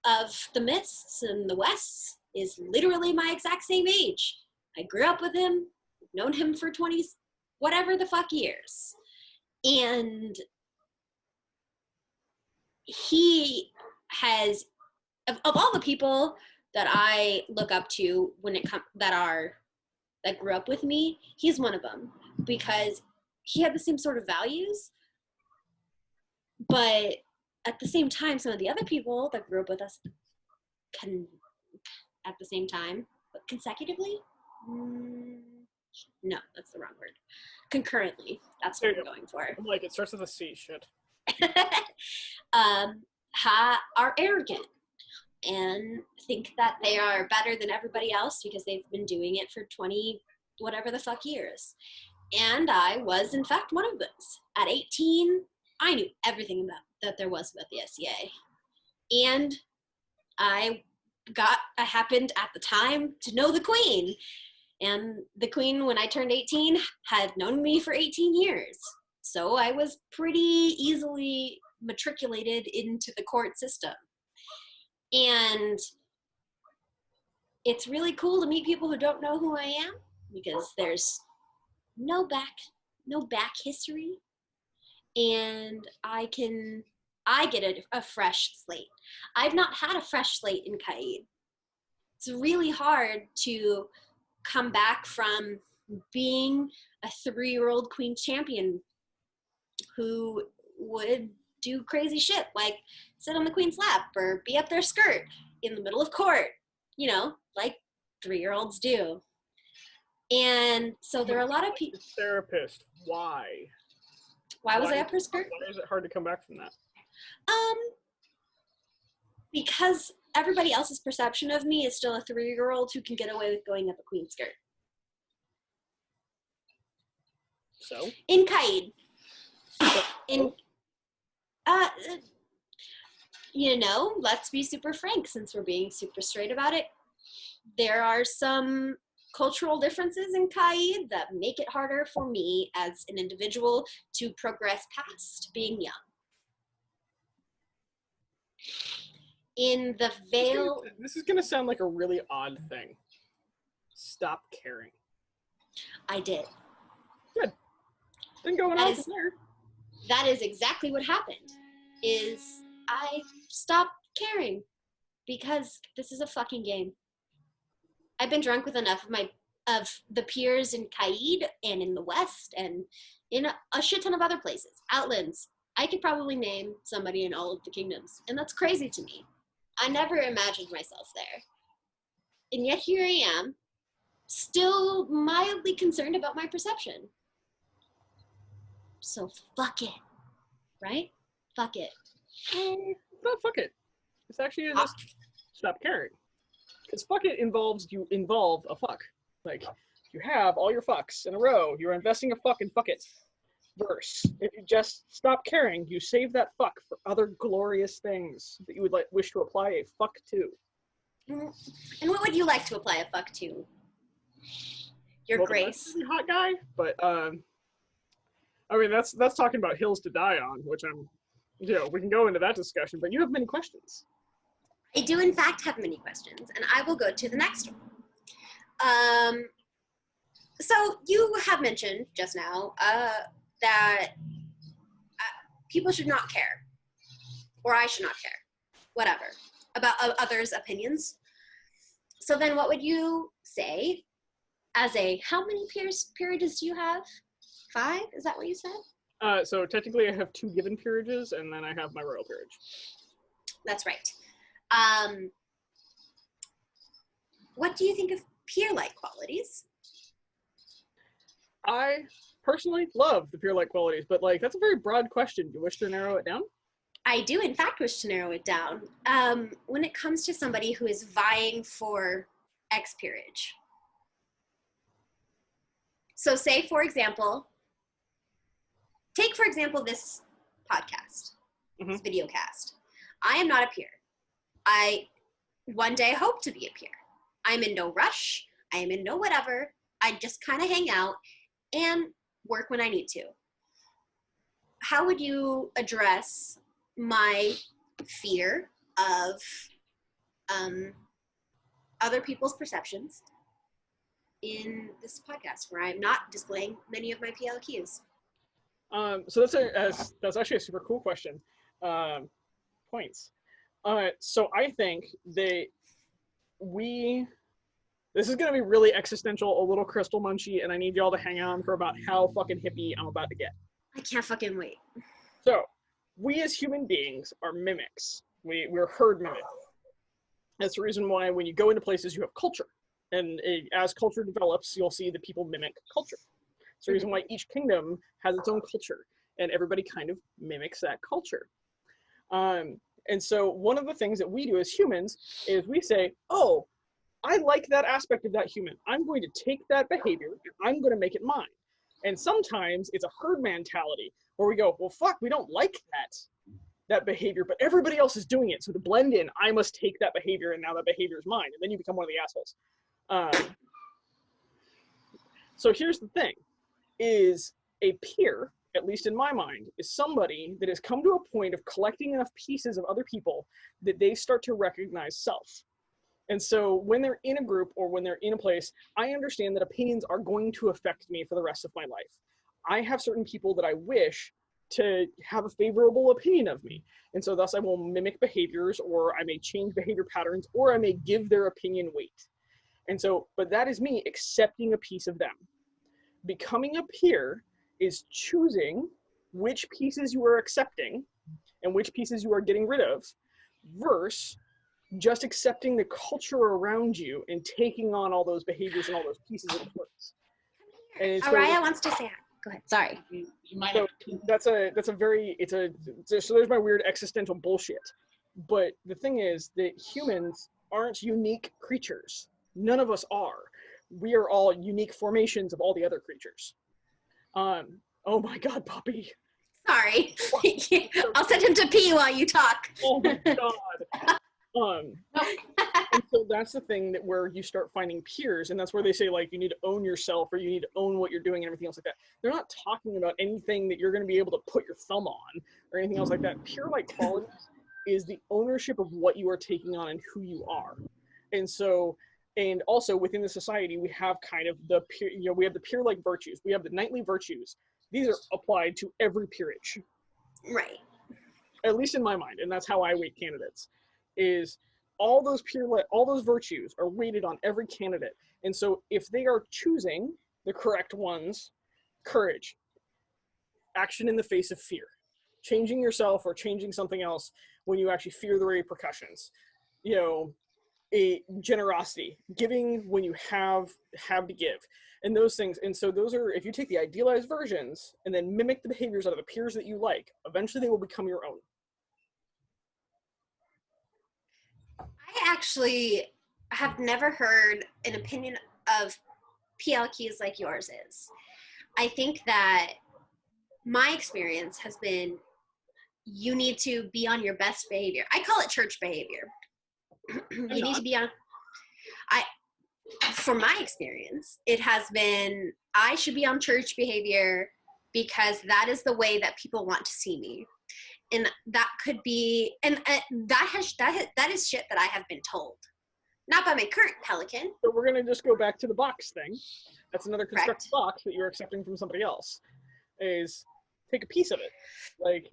of the Mists and the Wests is literally my exact same age. I grew up with him, known him for 20 whatever the fuck years. And he has, of all the people that I look up to when it comes, that grew up with me, he's one of them, because he had the same sort of values, but at the same time, some of the other people that grew up with us at the same time, but consecutively? No, that's the wrong word. Concurrently, that's what I'm going for. I'm like, it starts with a C, shit. Are arrogant and think that they are better than everybody else because they've been doing it for 20 whatever the fuck years. And I was, in fact, one of those. At 18, I knew everything that there was about the SCA. And I happened at the time to know the Queen. And the Queen, when I turned 18, had known me for 18 years. So I was pretty easily matriculated into the court system. And it's really cool to meet people who don't know who I am, because there's no back history, and I get a fresh slate. I've not had a fresh slate in Kaid. It's really hard to come back from being a 3-year-old Queen champion who would do crazy shit like sit on the Queen's lap or be up their skirt in the middle of court, like 3-year-olds do. And so there are a lot of people. Therapist, why? Why was I up her skirt? Why is it hard to come back from that? Because everybody else's perception of me is still a 3-year-old who can get away with going up a Queen's skirt. So? In Kaid. Let's be super frank, since we're being super straight about it. There are some cultural differences in Kaid that make it harder for me as an individual to progress past being young. In the Vale... This is going to sound like a really odd thing. Stop caring. I did. Good. Didn't go on from there. That is exactly what happened, is I stopped caring because this is a fucking game. I've been drunk with enough of my of the peers in Kaid and in the West and in a shit ton of other places. Outlands. I could probably name somebody in all of the kingdoms, and that's crazy to me. I never imagined myself there. And yet here I am, still mildly concerned about my perception. So fuck it, right? Fuck it. It's not fuck it. It's actually just stop caring. Because fuck it involve a fuck. Like, you have all your fucks in a row. You're investing a fuck in fuck it. Verse. If you just stop caring, you save that fuck for other glorious things that you would wish to apply a fuck to. And what would you like to apply a fuck to? Your grace. Really hot guy, but I mean that's talking about hills to die on, which we can go into that discussion. But you have many questions. I do in fact have many questions, and I will go to the next one. So you have mentioned just now that people should not care, or I should not care, whatever, about others' opinions. So then what would you say as how many peerages do you have? 5? Is that what you said? So technically I have 2 given peerages, and then I have my royal peerage. That's right. What do you think of peer-like qualities? I personally love the peer-like qualities, but that's a very broad question. Do you wish to narrow it down? I do, in fact, wish to narrow it down. When it comes to somebody who is vying for X peerage. So take, for example, this podcast, this video cast. I am not a peer. I one day hope to be a peer. I'm in no rush. I am in no whatever. I just kind of hang out and work when I need to. How would you address my fear of other people's perceptions in this podcast, where I'm not displaying many of my PLQs? So that's actually a super cool question. Points. So I think that this is going to be really existential, a little crystal munchy, and I need y'all to hang on for about how fucking hippie I'm about to get. I can't fucking wait. So, we as human beings are mimics. We're herd mimics. That's the reason why when you go into places, you have culture. And as culture develops, you'll see that people mimic culture. It's the reason why each kingdom has its own culture, and everybody kind of mimics that culture. And so one of the things that we do as humans is we say, oh, I like that aspect of that human. I'm going to take that behavior and I'm going to make it mine. And sometimes it's a herd mentality where we go, well, fuck, we don't like that behavior, but everybody else is doing it. So to blend in, I must take that behavior, and now that behavior is mine. And then you become one of the assholes. So here's the thing, is a peer, at least in my mind, is somebody that has come to a point of collecting enough pieces of other people that they start to recognize self. And so when they're in a group or when they're in a place, I understand that opinions are going to affect me for the rest of my life. I have certain people that I wish to have a favorable opinion of me. And so thus I will mimic behaviors, or I may change behavior patterns, or I may give their opinion weight. And so, but that is me accepting a piece of them. Becoming a peer is choosing which pieces you are accepting and which pieces you are getting rid of, versus just accepting the culture around you and taking on all those behaviors and all those pieces of importance. Araya wants to say hi. Go ahead. Sorry. So there's my weird existential bullshit. But the thing is that humans aren't unique creatures. None of us are. We are all unique formations of all the other creatures. Oh my God, puppy. Sorry. I'll send him to pee while you talk. Oh my God. And so that's the thing that where you start finding peers, and that's where they say, like, you need to own yourself, or you need to own what you're doing and everything else like that. They're not talking about anything that you're going to be able to put your thumb on or anything else like that. Peer-like qualities is the ownership of what you are taking on and who you are. And so, and also within the society, we have kind of the peer, we have the peer-like virtues. We have the knightly virtues. These are applied to every peerage. Right. At least in my mind, and that's how I weight candidates. Is all those virtues are weighted on every candidate, And so if they are choosing the correct ones, courage, action in the face of fear, changing yourself or changing something else when you actually fear the repercussions, a generosity, giving when you have to give, and those things. And so those are, if you take the idealized versions and then mimic the behaviors out of the peers that you like, eventually they will become your own. I actually have never heard an opinion of PLQs like yours is. I think that my experience has been you need to be on your best behavior. I call it church behavior. You need to be on, for my experience, it has been, I should be on church behavior because that is the way that people want to see me. And that could be, and that is shit that I have been told. Not by my current pelican. So we're going to just go back to the box thing. That's another constructed Correct. box that you're accepting from somebody else. Is take a piece of it. Like,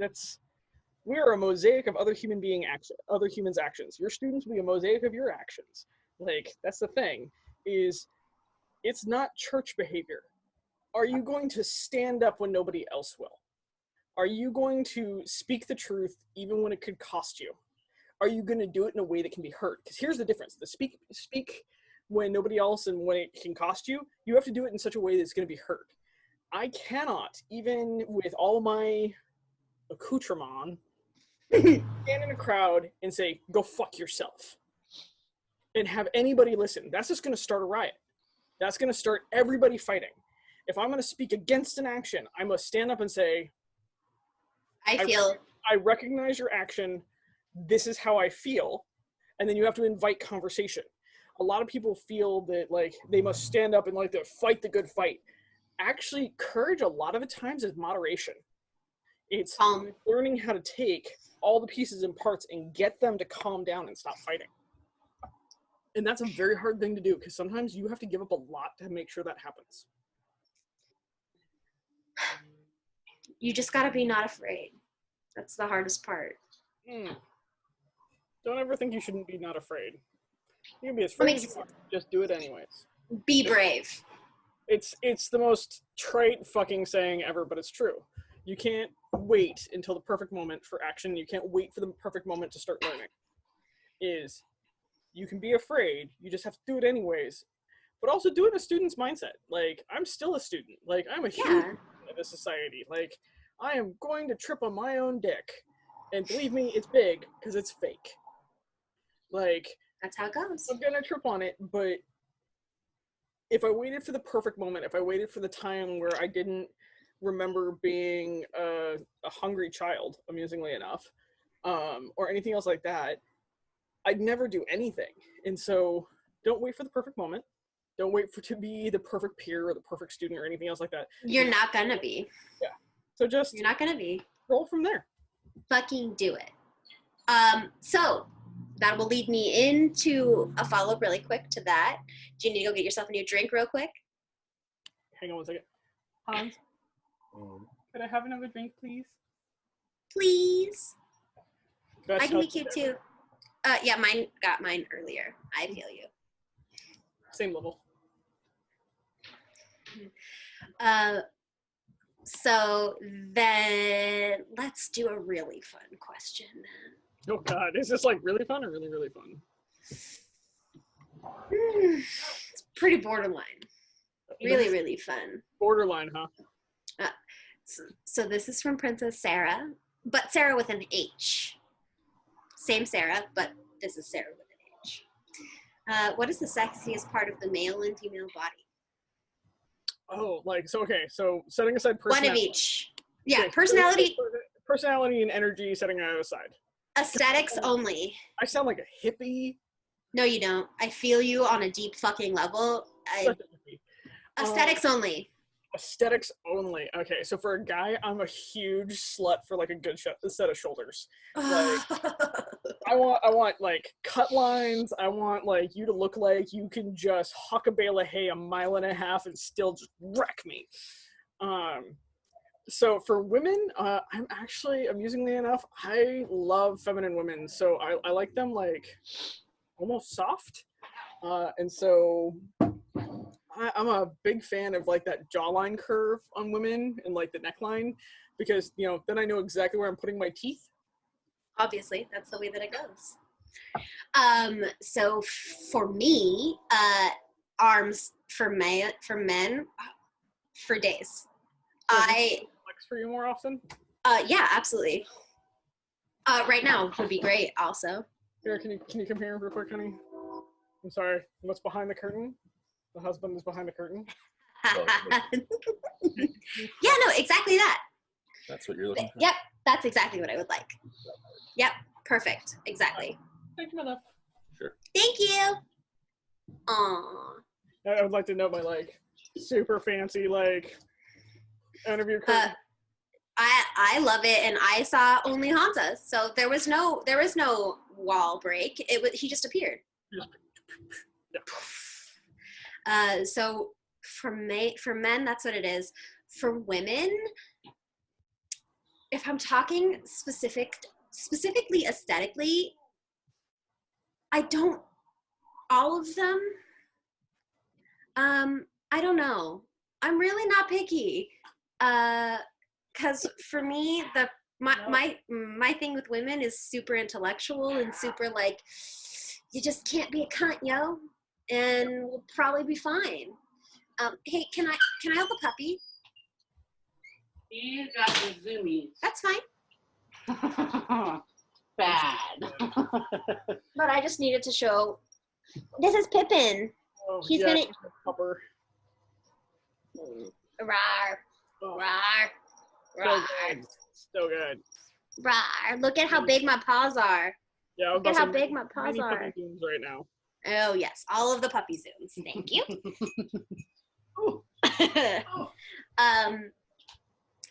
we are a mosaic of other humans' actions. Your students will be a mosaic of your actions. Like, that's the thing, is it's not church behavior. Are you going to stand up when nobody else will? Are you going to speak the truth even when it could cost you? Are you going to do it in a way that can be heard? Because here's the difference. The speak when nobody else and when it can cost you, you have to do it in such a way that's going to be heard. I cannot, even with all my accoutrement, stand in a crowd and say, go fuck yourself. And have anybody listen. That's just going to start a riot. That's going to start everybody fighting. If I'm going to speak against an action, I must stand up and say, I recognize your action. This is how I feel. And then you have to invite conversation. A lot of people feel that, like, they must stand up and, like, to fight the good fight. Actually, courage a lot of the times is moderation. It's learning how to take all the pieces and parts and get them to calm down and stop fighting. And that's a very hard thing to do, because sometimes you have to give up a lot to make sure that happens. You just gotta be not afraid. That's the hardest part. Don't ever think you shouldn't be not afraid. You can be as afraid as you want. Just do it anyways. Be brave. It's the most trite fucking saying ever, but it's true. You can't wait until the perfect moment for action. You can't wait for the perfect moment to start learning. You can be afraid, you just have to do it anyways. But also do it in a student's mindset. Like, I'm still a student. Like, I'm a huge student of this society. Like, I am going to trip on my own dick. And believe me, it's big, because it's fake. Like, that's how it goes. I'm gonna trip on it, but if I waited for the perfect moment, if I waited for the time where I didn't remember being a hungry child, amusingly enough, or anything else like that, I'd never do anything. And so don't wait for the perfect moment. Don't wait to be the perfect peer or the perfect student or anything else like that. You're not gonna be. Yeah. So just... You're not gonna be. Roll from there. Fucking do it. So that will lead me into a follow-up really quick to that. Do you need to go get yourself a new drink real quick? Hang on one second. Hans, could I have another drink, please? Please. Best I can make you too. Yeah, mine got mine earlier. I feel you. Same level. So then let's do a really fun question then. Oh God, is this like really fun or really, really fun? It's pretty borderline. Really, really fun. Borderline, huh? So this is from Princess Sarah, but Sarah with an H. Same Sarah, but this is Sarah with an H. What is the sexiest part of the male and female body? Oh, like, so, okay, so setting aside personality. One of each. Yeah, okay, personality. Personality and energy, setting it aside. Aesthetics only. I sound like a hippie. No, you don't. I feel you on a deep fucking level. Aesthetics only. Aesthetics only. Okay, so for a guy, I'm a huge slut for like a good set of shoulders. Like, I want like cut lines. I want like you to look like you can just huck a bale of hay 1.5 miles and still just wreck me. So for women, I'm actually, amusingly enough, I love feminine women. So I like them like almost soft. And so I'm a big fan of like that jawline curve on women and like the neckline, because then I know exactly where I'm putting my teeth. Obviously, that's the way that it goes. So for me, arms for men for days. Flex for you more often. Yeah, absolutely. Right now would be great. Also. Here, can you come here real quick, honey? I'm sorry. What's behind the curtain? The husband is behind the curtain. Yeah, no, exactly that. That's what you're looking for? Yep, that's exactly what I would like. Yep, perfect. Exactly. Thank you, enough. Sure. Thank you. Aww. I would like to know my like super fancy like interview curtain. I love it, and I saw only Hansa, so there was no wall break. He just appeared. Yeah. So for men, that's what it is. For women, if I'm talking specifically aesthetically, I don't. All of them. I don't know. I'm really not picky. Because for me, my thing with women is super intellectual and super like, you just can't be a cunt, yo, and we'll probably be fine. Hey, can I help a puppy? You got the zoomies. That's fine. Bad. But I just needed to show. This is Pippin. He's gonna. Pupper. Rawr, Oh, rawr, so rawr, good. So good. rawr. Look at how big my paws are. Yeah, Look at how big my paws many are. puppy zooms right now. Oh yes, all of the puppy zooms. Thank you.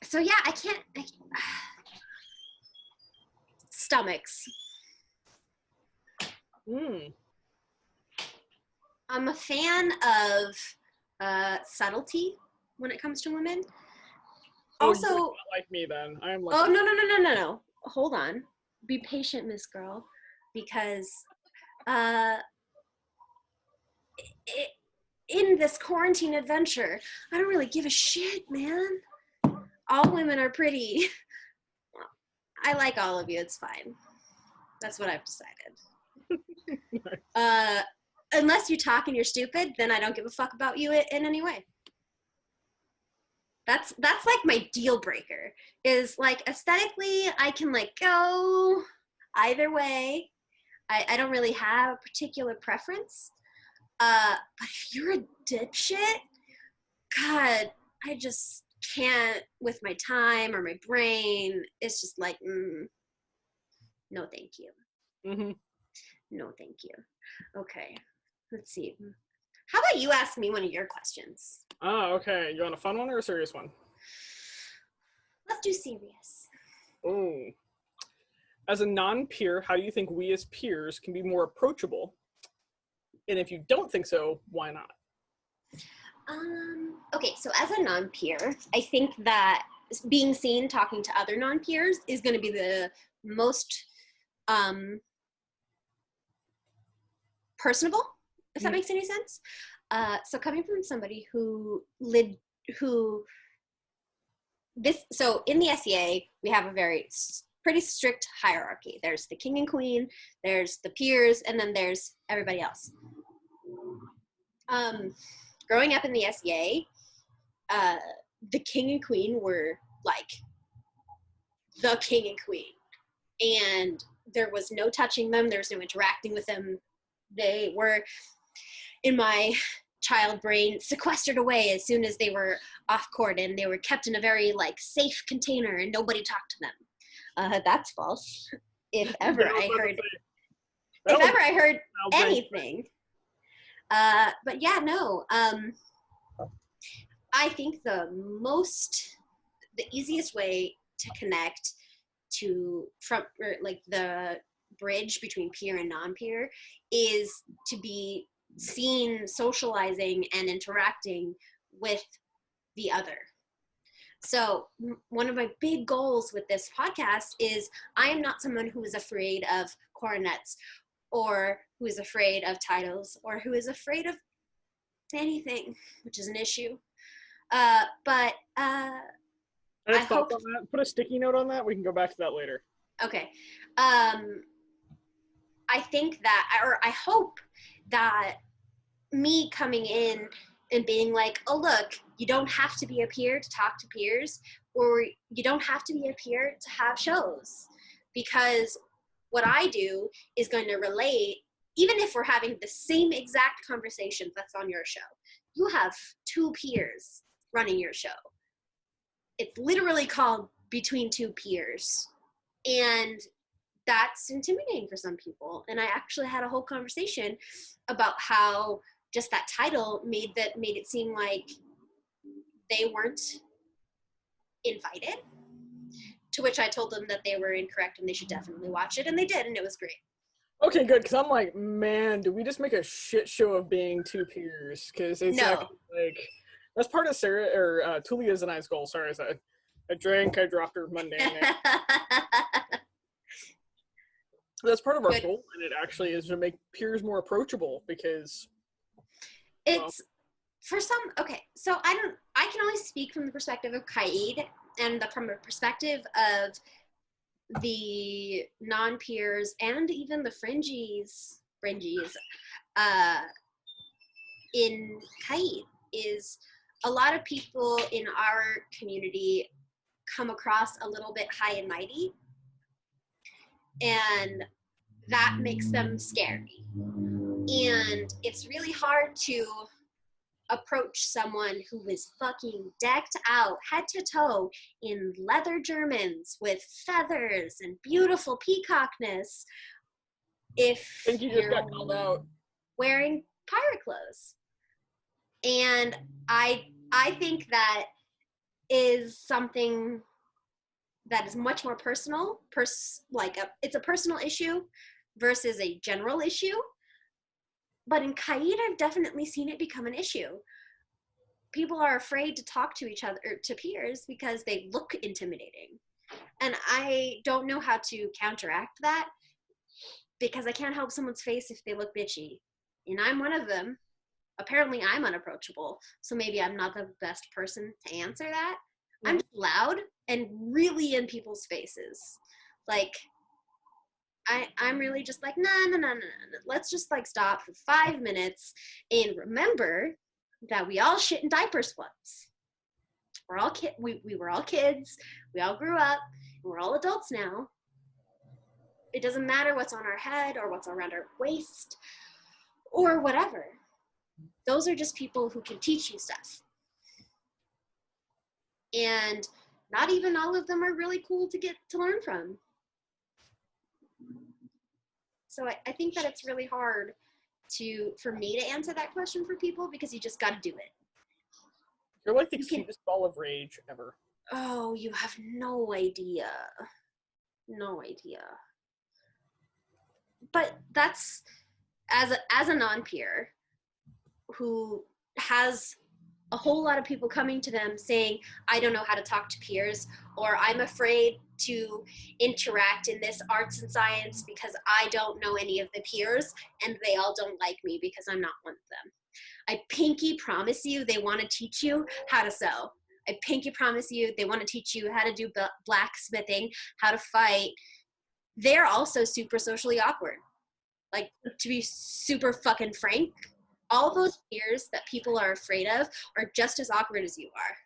So yeah, I can't stomachs. I'm a fan of subtlety when it comes to women. Also, you're not like me then. I am like. Oh no. Hold on. Be patient, Miss Girl, because in this quarantine adventure, I don't really give a shit, man. All women are pretty. I like all of you. It's fine. That's what I've decided. Unless you talk and you're stupid, then I don't give a fuck about you in any way. That's like my deal breaker. Is like aesthetically, I can like go either way. I don't really have a particular preference. But if you're a dipshit, God, I just can't with my time or my brain. It's just like, no, thank you. Mm-hmm. No, thank you. Okay, let's see. How about you ask me one of your questions? Oh, okay. You want a fun one or a serious one? Let's do serious. Oh. As a non-peer, how do you think we as peers can be more approachable? And if you don't think so, why not? Okay, so as a non-peer, I think that being seen talking to other non-peers is going to be the most personable, if that makes any sense. So coming from somebody so in the SEA, we have a pretty strict hierarchy. There's the king and queen, there's the peers, and then there's everybody else. Growing up in the SEA, the king and queen were like the king and queen, and there was no touching them, there was no interacting with them. They were, in my child brain, sequestered away as soon as they were off court, and they were kept in a very like safe container and nobody talked to them. That's false. If ever I heard anything. But yeah, no. I think the easiest way to connect like the bridge between peer and non-peer is to be seen socializing and interacting with the other. So one of my big goals with this podcast is I am not someone who is afraid of coronets or who is afraid of titles or who is afraid of say anything, which is an issue. But I I have thoughts hope- on that. Put a sticky note on that. We can go back to that later. okay. I think that, or I hope that me coming in and being like, oh, look, you don't have to be a peer to talk to peers, or you don't have to be a peer to have shows. Because what I do is going to relate, even if we're having the same exact conversation that's on your show, you have 2 peers running your show. It's literally called Between Two Peers. And that's intimidating for some people. And I actually had a whole conversation about how just that title made it seem like they weren't invited. To which I told them that they were incorrect and they should definitely watch it, and they did, and it was great. Okay, good, because I'm like, man, do we just make a shit show of being 2 peers? Because it's No. like, that's part of Sarah, or Tulia's and I's goal. Sorry, I drank, I dropped her mundane name. That's part of our Good. goal, and it actually is to make peers more approachable, because It's for some, okay, so I can only speak from the perspective of Kaid and from a perspective of the non-peers and even the fringies in Kaid is a lot of people in our community come across a little bit high and mighty, and that makes them scary. And it's really hard to approach someone who is fucking decked out head to toe in leather Germans with feathers and beautiful peacockness if I think you just you're got called out. wearing pirate clothes. And I think that is something that is much more personal, it's a personal issue versus a general issue. But in Kaid, I've definitely seen it become an issue. People are afraid to talk to each other, to peers, because they look intimidating. And I don't know how to counteract that, because I can't help someone's face if they look bitchy. And I'm one of them. Apparently I'm unapproachable, so maybe I'm not the best person to answer that. Mm-hmm. I'm loud and really in people's faces. Like, I'm really just like, no. Let's just like stop for 5 minutes and remember that we all shit in diapers once. We're all we were all kids. We all grew up. And we're all adults now. It doesn't matter what's on our head or what's around our waist or whatever. Those are just people who can teach you stuff. And not even all of them are really cool to get to learn from. So I think that it's really hard for me to answer that question for people, because you just got to do it. You're like the cutest ball of rage ever. Oh, you have no idea. No idea. But that's, as a non-peer who has a whole lot of people coming to them saying, I don't know how to talk to peers, or I'm afraid to interact in this arts and science because I don't know any of the peers and they all don't like me because I'm not one of them. I pinky promise you they want to teach you how to sew. I pinky promise you they want to teach you how to do blacksmithing, how to fight. They're also super socially awkward. Like, to be super fucking frank, all those peers that people are afraid of are just as awkward as you are.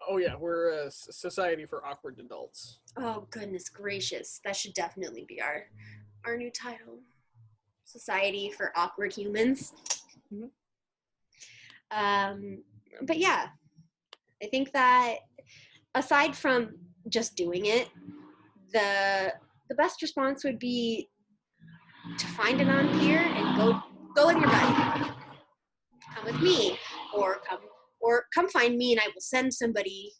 Oh yeah, we're a society for awkward adults. Oh goodness gracious, that should definitely be our new title. Society for Awkward Humans. Mm-hmm. But yeah, I think that aside from just doing it, the best response would be to find a non-peer and go with your buddy. Come with me, or come find me and I will send somebody.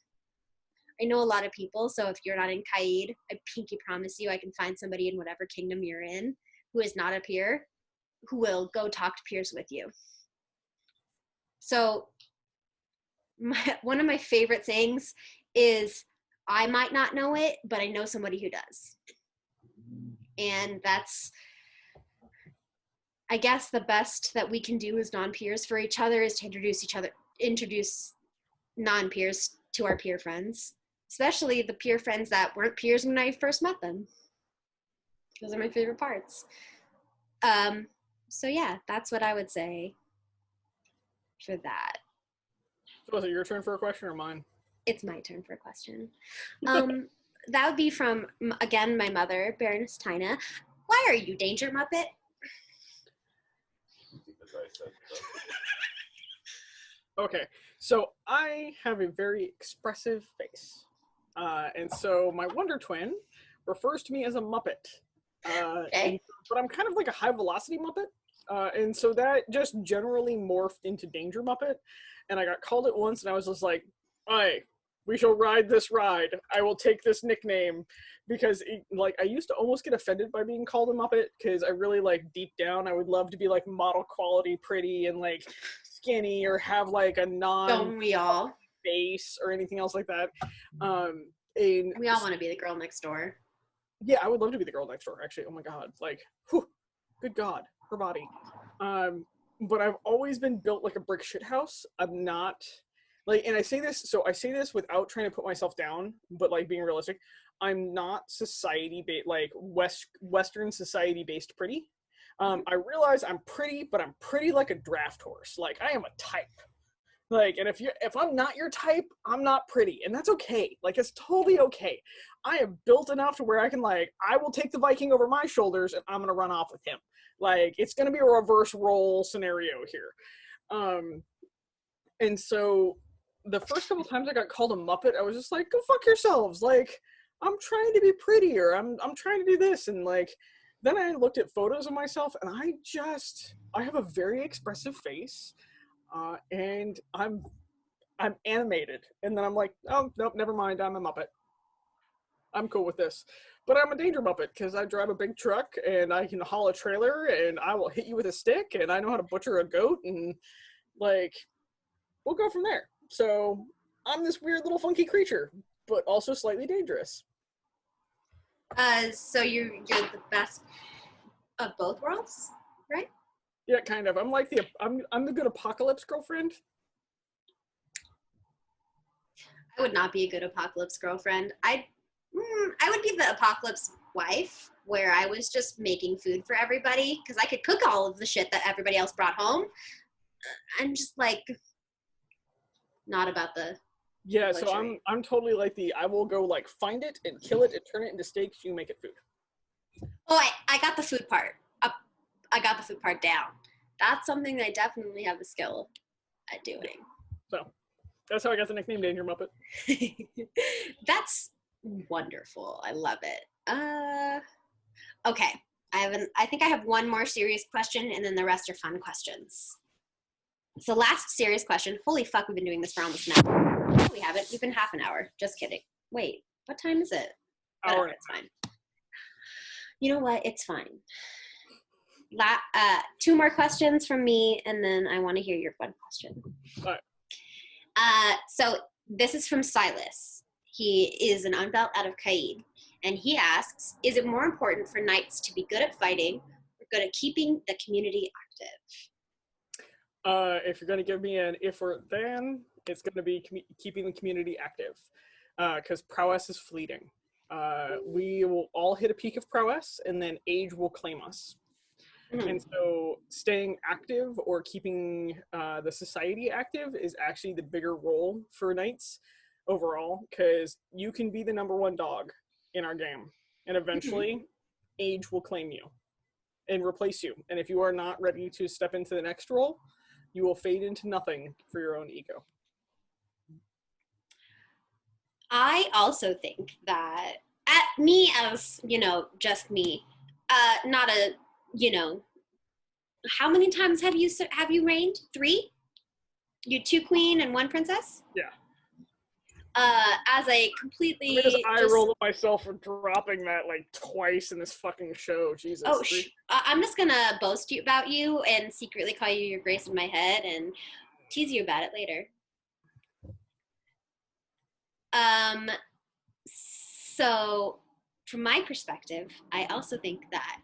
I know a lot of people, so if you're not in Kaid, I pinky promise you I can find somebody in whatever kingdom you're in who is not a peer, who will go talk to peers with you. So one of my favorite sayings is, I might not know it, but I know somebody who does. And that's I guess the best that we can do as non-peers for each other is to introduce non-peers to our peer friends, especially the peer friends that weren't peers when I first met them. Those are my favorite parts. So yeah, that's what I would say for that. So is it your turn for a question or mine? It's my turn for a question. That would be from, again, my mother, Baroness Tina. Why are you Danger Muppet? Because I said so. Okay, so I have a very expressive face. And so my Wonder Twin refers to me as a Muppet. Okay. But I'm kind of like a high velocity Muppet. And so that just generally morphed into Danger Muppet. And I got called it once and I was just like, "Aye, we shall ride this ride. I will take this nickname." Because I used to almost get offended by being called a Muppet because I really like deep down I would love to be like model quality pretty and like skinny or have like a Don't we all? face or anything else like that. And We all want to be the girl next door. yeah, I would love to be the girl next door, actually. Oh my god, like, whew, good god, her body. But I've always been built like a brick shit house. I'm not like, and I say this without trying to put myself down, but like being realistic. I'm not Western society based pretty. I realize I'm pretty, but I'm pretty like a draft horse. Like I am a type. Like, and if I'm not your type, I'm not pretty, and that's okay. Like, it's totally okay. I am built enough to where I will take the Viking over my shoulders, and I'm gonna run off with him. Like, it's gonna be a reverse role scenario here. And so the first couple times I got called a Muppet, I was just like, go fuck yourselves. Like, I'm trying to be prettier. I'm trying to do this, and like, then I looked at photos of myself, and I have a very expressive face. And I'm animated, and then I'm like, oh nope, never mind, I'm a Muppet. I'm cool with this, but I'm a Danger Muppet because I drive a big truck and I can haul a trailer and I will hit you with a stick and I know how to butcher a goat and like we'll go from there. So I'm this weird little funky creature, but also slightly dangerous. So you're the best of both worlds, right? Yeah, kind of. I'm the good apocalypse girlfriend. I would not be a good apocalypse girlfriend. I would be the apocalypse wife, where I was just making food for everybody because I could cook all of the shit that everybody else brought home. I'm just like not about the Yeah, butchery. so I'm totally like I will go like find it and kill it and turn it into steaks. You make it food. Oh, I got the food part up. I got the food part down. That's something I definitely have a skill at doing. So that's how I got the nickname Danger Muppet. That's wonderful. I love it. Okay. I think I have one more serious question and then the rest are fun questions. So last serious question. Holy fuck, we've been doing this for almost an hour. No, we haven't. We've been half an hour. Just kidding. Wait, what time is it? Hour. It's fine. You know what? It's fine. Two more questions from me, and then I want to hear your fun question. All right. So this is from Silas. He is an unbelt out of Caid, and he asks, is it more important for knights to be good at fighting or good at keeping the community active? If you're going to give me an if or then, it's going to be keeping the community active, because prowess is fleeting. We will all hit a peak of prowess, and then age will claim us. Mm-hmm. And so staying active or keeping the society active is actually the bigger role for knights overall, because you can be the number one dog in our game, and eventually age will claim you and replace you. And if you are not ready to step into the next role, you will fade into nothing for your own ego. I also think that me as, just me, not a, how many times have you reigned? 3? You 2 queen and 1 princess? Yeah. As a completely I roll at myself for dropping that like twice in this fucking show. Jesus. Oh, I'm just gonna boast about you and secretly call you your grace in my head and tease you about it later. So from my perspective, I also think that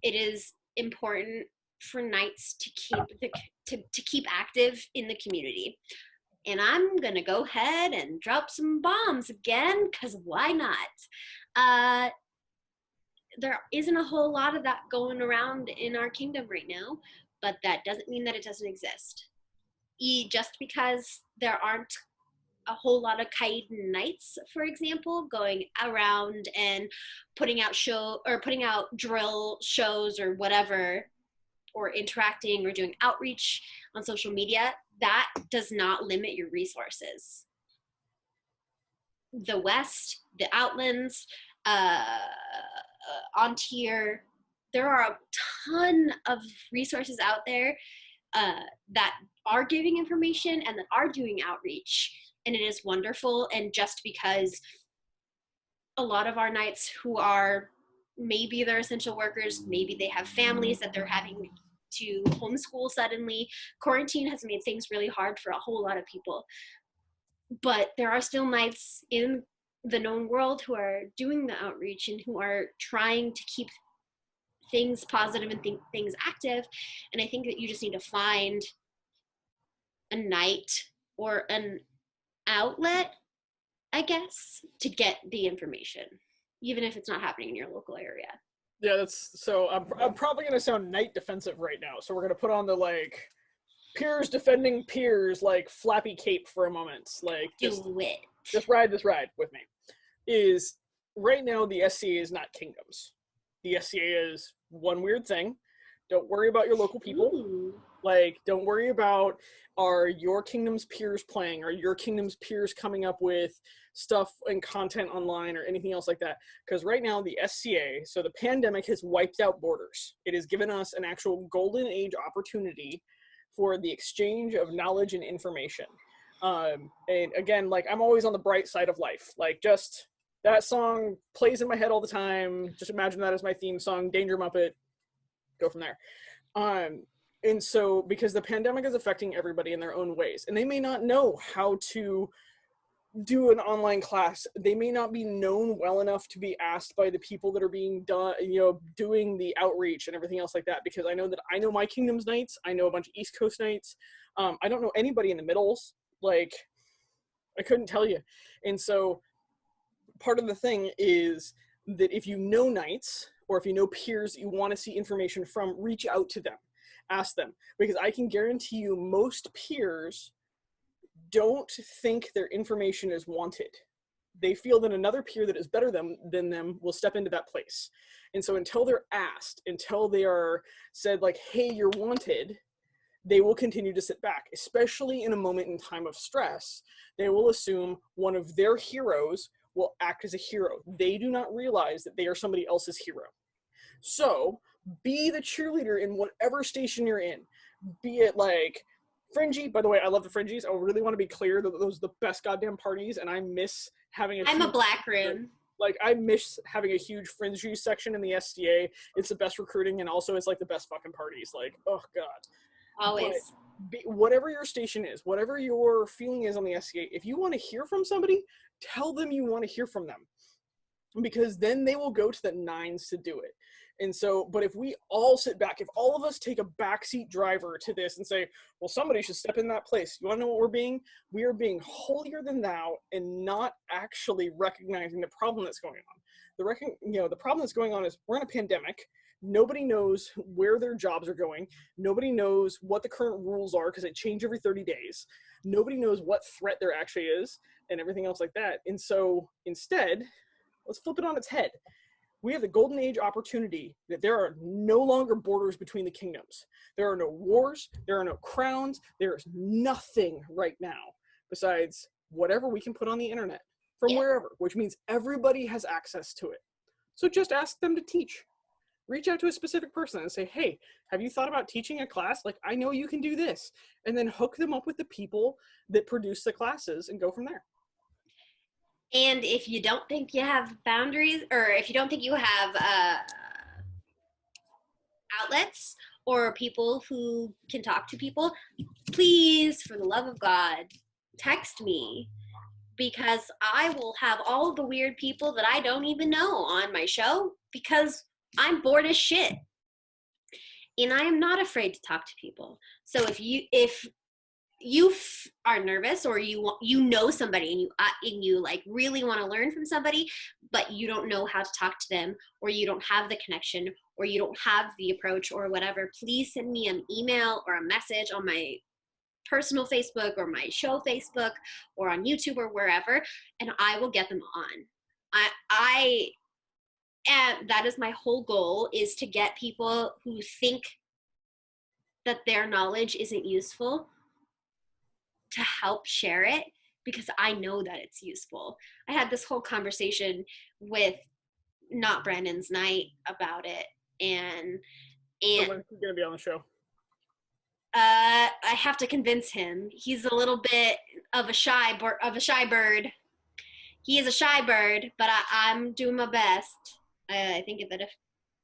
it is important for knights to keep active in the community. And I'm gonna go ahead and drop some bombs again, because why not? There isn't a whole lot of that going around in our kingdom right now, but that doesn't mean that it doesn't exist. Just because there aren't a whole lot of Kaiden knights, for example, going around and putting out drill shows or whatever, or interacting or doing outreach on social media, that does not limit your resources. The West, the Outlands, on tier, there are a ton of resources out there that are giving information and that are doing outreach, and it is wonderful. And just because a lot of our knights who are, maybe they're essential workers, maybe they have families that they're having to homeschool suddenly, quarantine has made things really hard for a whole lot of people, but there are still knights in the known world who are doing the outreach and who are trying to keep things positive and things active. And I think that you just need to find a knight or an outlet, I guess, to get the information, even if it's not happening in your local area. Yeah, I'm probably gonna sound knight defensive right now, so we're gonna put on the like peers defending peers like flappy cape for a moment. Like just ride this ride with me. Is right now the SCA is not kingdoms. The SCA is one weird thing. Don't worry about your local people. Ooh. Like, don't worry about are your kingdom's peers playing, are your kingdom's peers coming up with stuff and content online or anything else like that. Because right now the SCA, so the pandemic has wiped out borders. It has given us an actual golden age opportunity for the exchange of knowledge and information. And again, like, I'm always on the bright side of life. Like, just that song plays in my head all the time. Just imagine that as my theme song, Danger Muppet, go from there. And so, because the pandemic is affecting everybody in their own ways, and they may not know how to do an online class. They may not be known well enough to be asked by the people that are being done, doing the outreach and everything else like that, because I know my kingdom's knights. I know a bunch of East Coast knights. I don't know anybody in the middles. Like, I couldn't tell you. And so part of the thing is that if you know knights, or if you know peers you want to see information from, reach out to them, ask them, because I can guarantee you most peers don't think their information is wanted. They feel that another peer that is better than them will step into that place. And so until they're asked, until they are said like, hey, you're wanted, they will continue to sit back, especially in a moment in time of stress. They will assume one of their heroes will act as a hero. They do not realize that they are somebody else's hero. So be the cheerleader in whatever station you're in. Be it like Fringy, by the way, I love the Fringies. I really want to be clear that those are the best goddamn parties, and I miss having I'm a black rune. Like, I miss having a huge Fringy section in the SDA. It's the best recruiting, and also it's like the best fucking parties. Like, oh god. Always. Whatever your station is, whatever your feeling is on the SCA, if you want to hear from somebody, tell them you want to hear from them, because then they will go to the nines to do it. And so, but if we all sit back, if all of us take a backseat driver to this and say, well, somebody should step in that place, you want to know what we're being? We are being holier than thou and not actually recognizing the problem that's going on. The problem that's going on is we're in a pandemic. Nobody knows where their jobs are going. Nobody knows what the current rules are, because they change every 30 days. Nobody knows what threat there actually is and everything else like that. And so instead, let's flip it on its head. We have the golden age opportunity that there are no longer borders between the kingdoms. There are no wars. There are no crowns. There is nothing right now besides whatever we can put on the internet from wherever, which means everybody has access to it. So just ask them to teach. Reach out to a specific person and say, hey, have you thought about teaching a class? Like, I know you can do this. And then hook them up with the people that produce the classes and go from there. And if you don't think you have boundaries, or if you don't think you have outlets or people who can talk to people, please, for the love of God, text me, because I will have all the weird people that I don't even know on my show, because I'm bored as shit. and I am not afraid to talk to people. So if you are nervous, or you know somebody, and you like really want to learn from somebody, but you don't know how to talk to them, or you don't have the connection, or you don't have the approach, or whatever, please send me an email or a message on my personal Facebook or my show Facebook or on YouTube or wherever, and I will get them on. And that is my whole goal, is to get people who think that their knowledge isn't useful to help share it, because I know that it's useful. I had this whole conversation with Not Brandon's Night about it, and So when's he gonna be on the show? I have to convince him. He's a little bit of a shy bird. He is a shy bird, but I'm doing my best. I think that if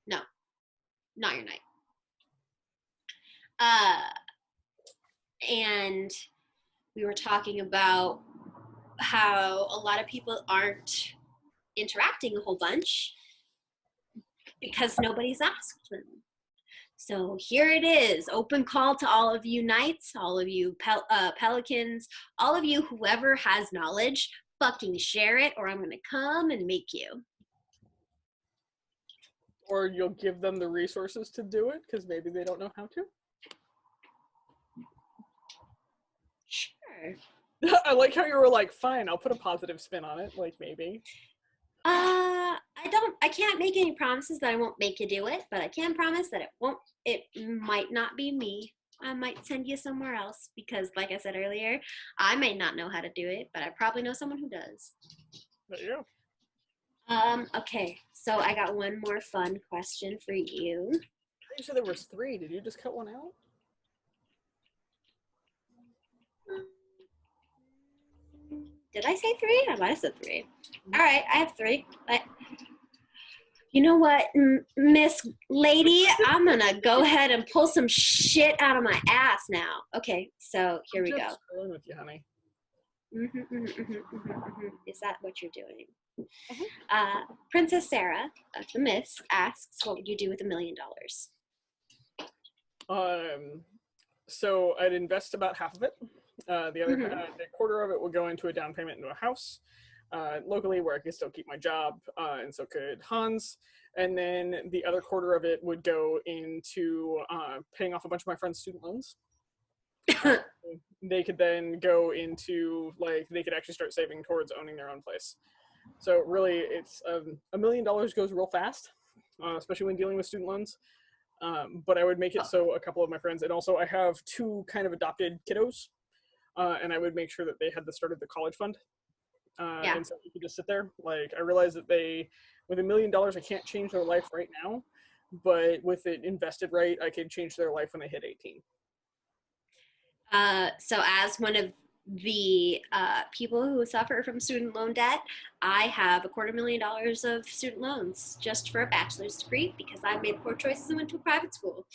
no, not your night. And we were talking about how a lot of people aren't interacting a whole bunch because nobody's asked them. So here it is, open call to all of you knights, all of you pelicans, all of you, whoever has knowledge, fucking share it, or I'm gonna come and make you. Or you'll give them the resources to do it, because maybe they don't know how to. Sure. I like how you were like, fine, I'll put a positive spin on it, like maybe. I can't make any promises that I won't make you do it, but I can promise that it might not be me. I might send you somewhere else, because like I said earlier, I may not know how to do it, but I probably know someone who does. There you go. Okay, so I got one more fun question for you. You said there was 3. Did you just cut one out? Did I say 3? I might have said 3. All right, I have 3. You know what, Miss Lady? I'm gonna go ahead and pull some shit out of my ass now. Okay, so here we go. Just screwing with you, honey. Is that what you're doing? Princess Sarah, the Miss, asks, what would you do with $1 million? So I'd invest about half of it. The other the quarter of it would go into a down payment into a house locally, where I could still keep my job, and so could Hans. And then the other quarter of it would go into paying off a bunch of my friends' student loans. They could then go into, like, they could actually start saving towards owning their own place. So really, it's $1 million goes real fast, especially when dealing with student loans. But I would make it so a couple of my friends, and also I have 2 kind of adopted kiddos, and I would make sure that they had the start of the college fund. And so you could just sit there. Like, I realize that with $1 million, I can't change their life right now, but with it invested right, I can change their life when they hit 18. So as one of the people who suffer from student loan debt, I have $250,000 of student loans just for a bachelor's degree, because I made poor choices and went to a private school.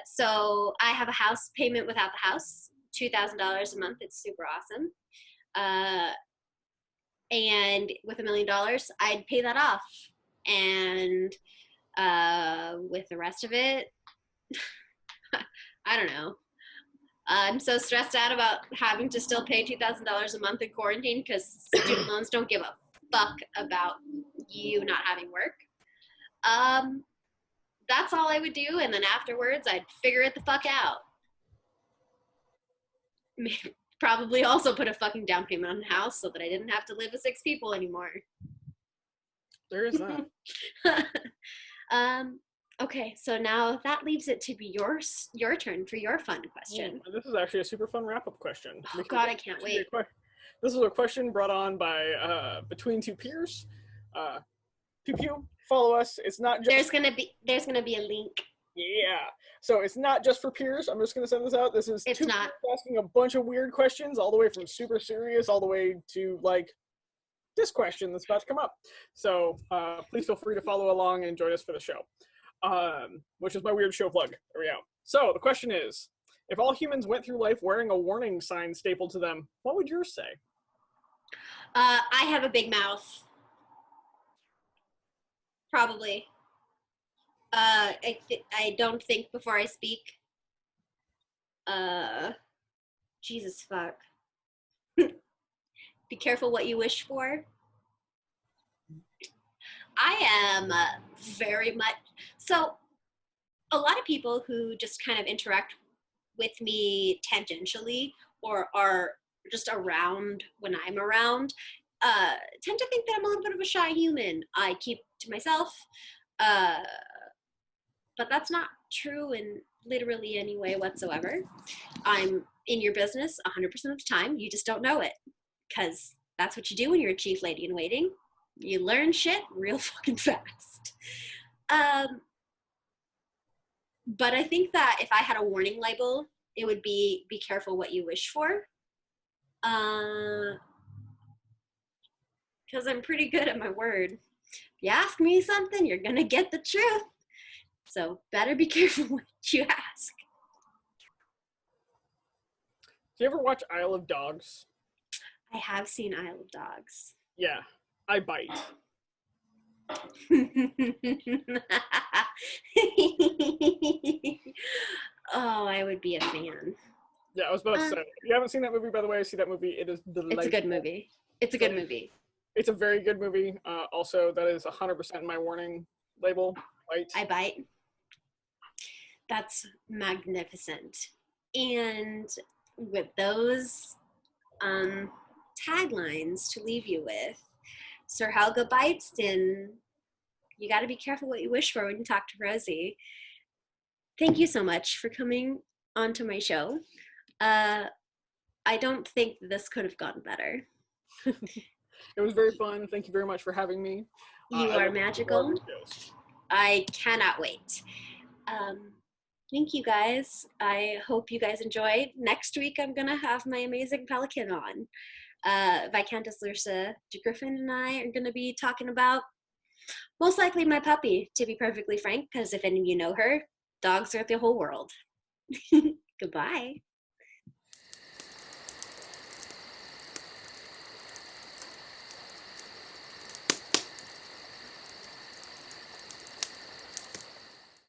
So I have a house payment without the house, $2,000 a month. It's super awesome. And with $1 million, I'd pay that off. And with the rest of it, I don't know. I'm so stressed out about having to still pay $2,000 a month in quarantine, because student loans don't give a fuck about you not having work. That's all I would do, and then afterwards, I'd figure it the fuck out. Probably also put a fucking down payment on the house so that I didn't have to live with 6 people anymore. There is that. Okay, so now that leaves it to be your turn for your fun question. This is actually a super fun wrap-up question. Oh God, I can't wait. This is a question brought on by Between Two Peers. Pew pew, follow us. It's not just... There's gonna be a link. Yeah. So it's not just for peers. I'm just gonna send this out. This is it's 2 not peers asking a bunch of weird questions, all the way from super serious, all the way to like this question that's about to come up. So please feel free to follow along and join us for the show. Which is my weird show plug. There we go. So the question is, if all humans went through life wearing a warning sign stapled to them, what would yours say? I have a big mouth. Probably. I don't think before I speak. Jesus fuck. Be careful what you wish for. I am very much so. A lot of people who just kind of interact with me tangentially or are just around when I'm around tend to think that I'm a little bit of a shy human. I keep to myself, but that's not true in literally any way whatsoever. I'm in your business 100% of the time. You just don't know it because that's what you do when you're a chief lady in waiting. You learn shit real fucking fast. But I think that if I had a warning label, it would be careful what you wish for. Because I'm pretty good at my word. If you ask me something, you're going to get the truth. So better be careful what you ask. Do you ever watch Isle of Dogs? I have seen Isle of Dogs. Yeah, I bite. Oh, I would be a fan. Yeah, I was about to say. If you haven't seen that movie, by the way, see that movie. It is delightful. It's a good movie. It's a good movie. It's a very good movie. Also, that is 100% my warning label. Bite. I bite. That's magnificent. And with those taglines to leave you with, Sir Helga bites, and you got to be careful what you wish for when you talk to Rosie. Thank you so much for coming onto my show. I don't think this could have gone better. It was very fun. Thank you very much for having me. You are magical. I cannot wait. Thank you guys. I hope you guys enjoyed. Next week, I'm going to have my amazing pelican on. Viscountess Lursa de Griffin and I are going to be talking about most likely my puppy, to be perfectly frank, because if any of you know her, dogs are the whole world. Goodbye.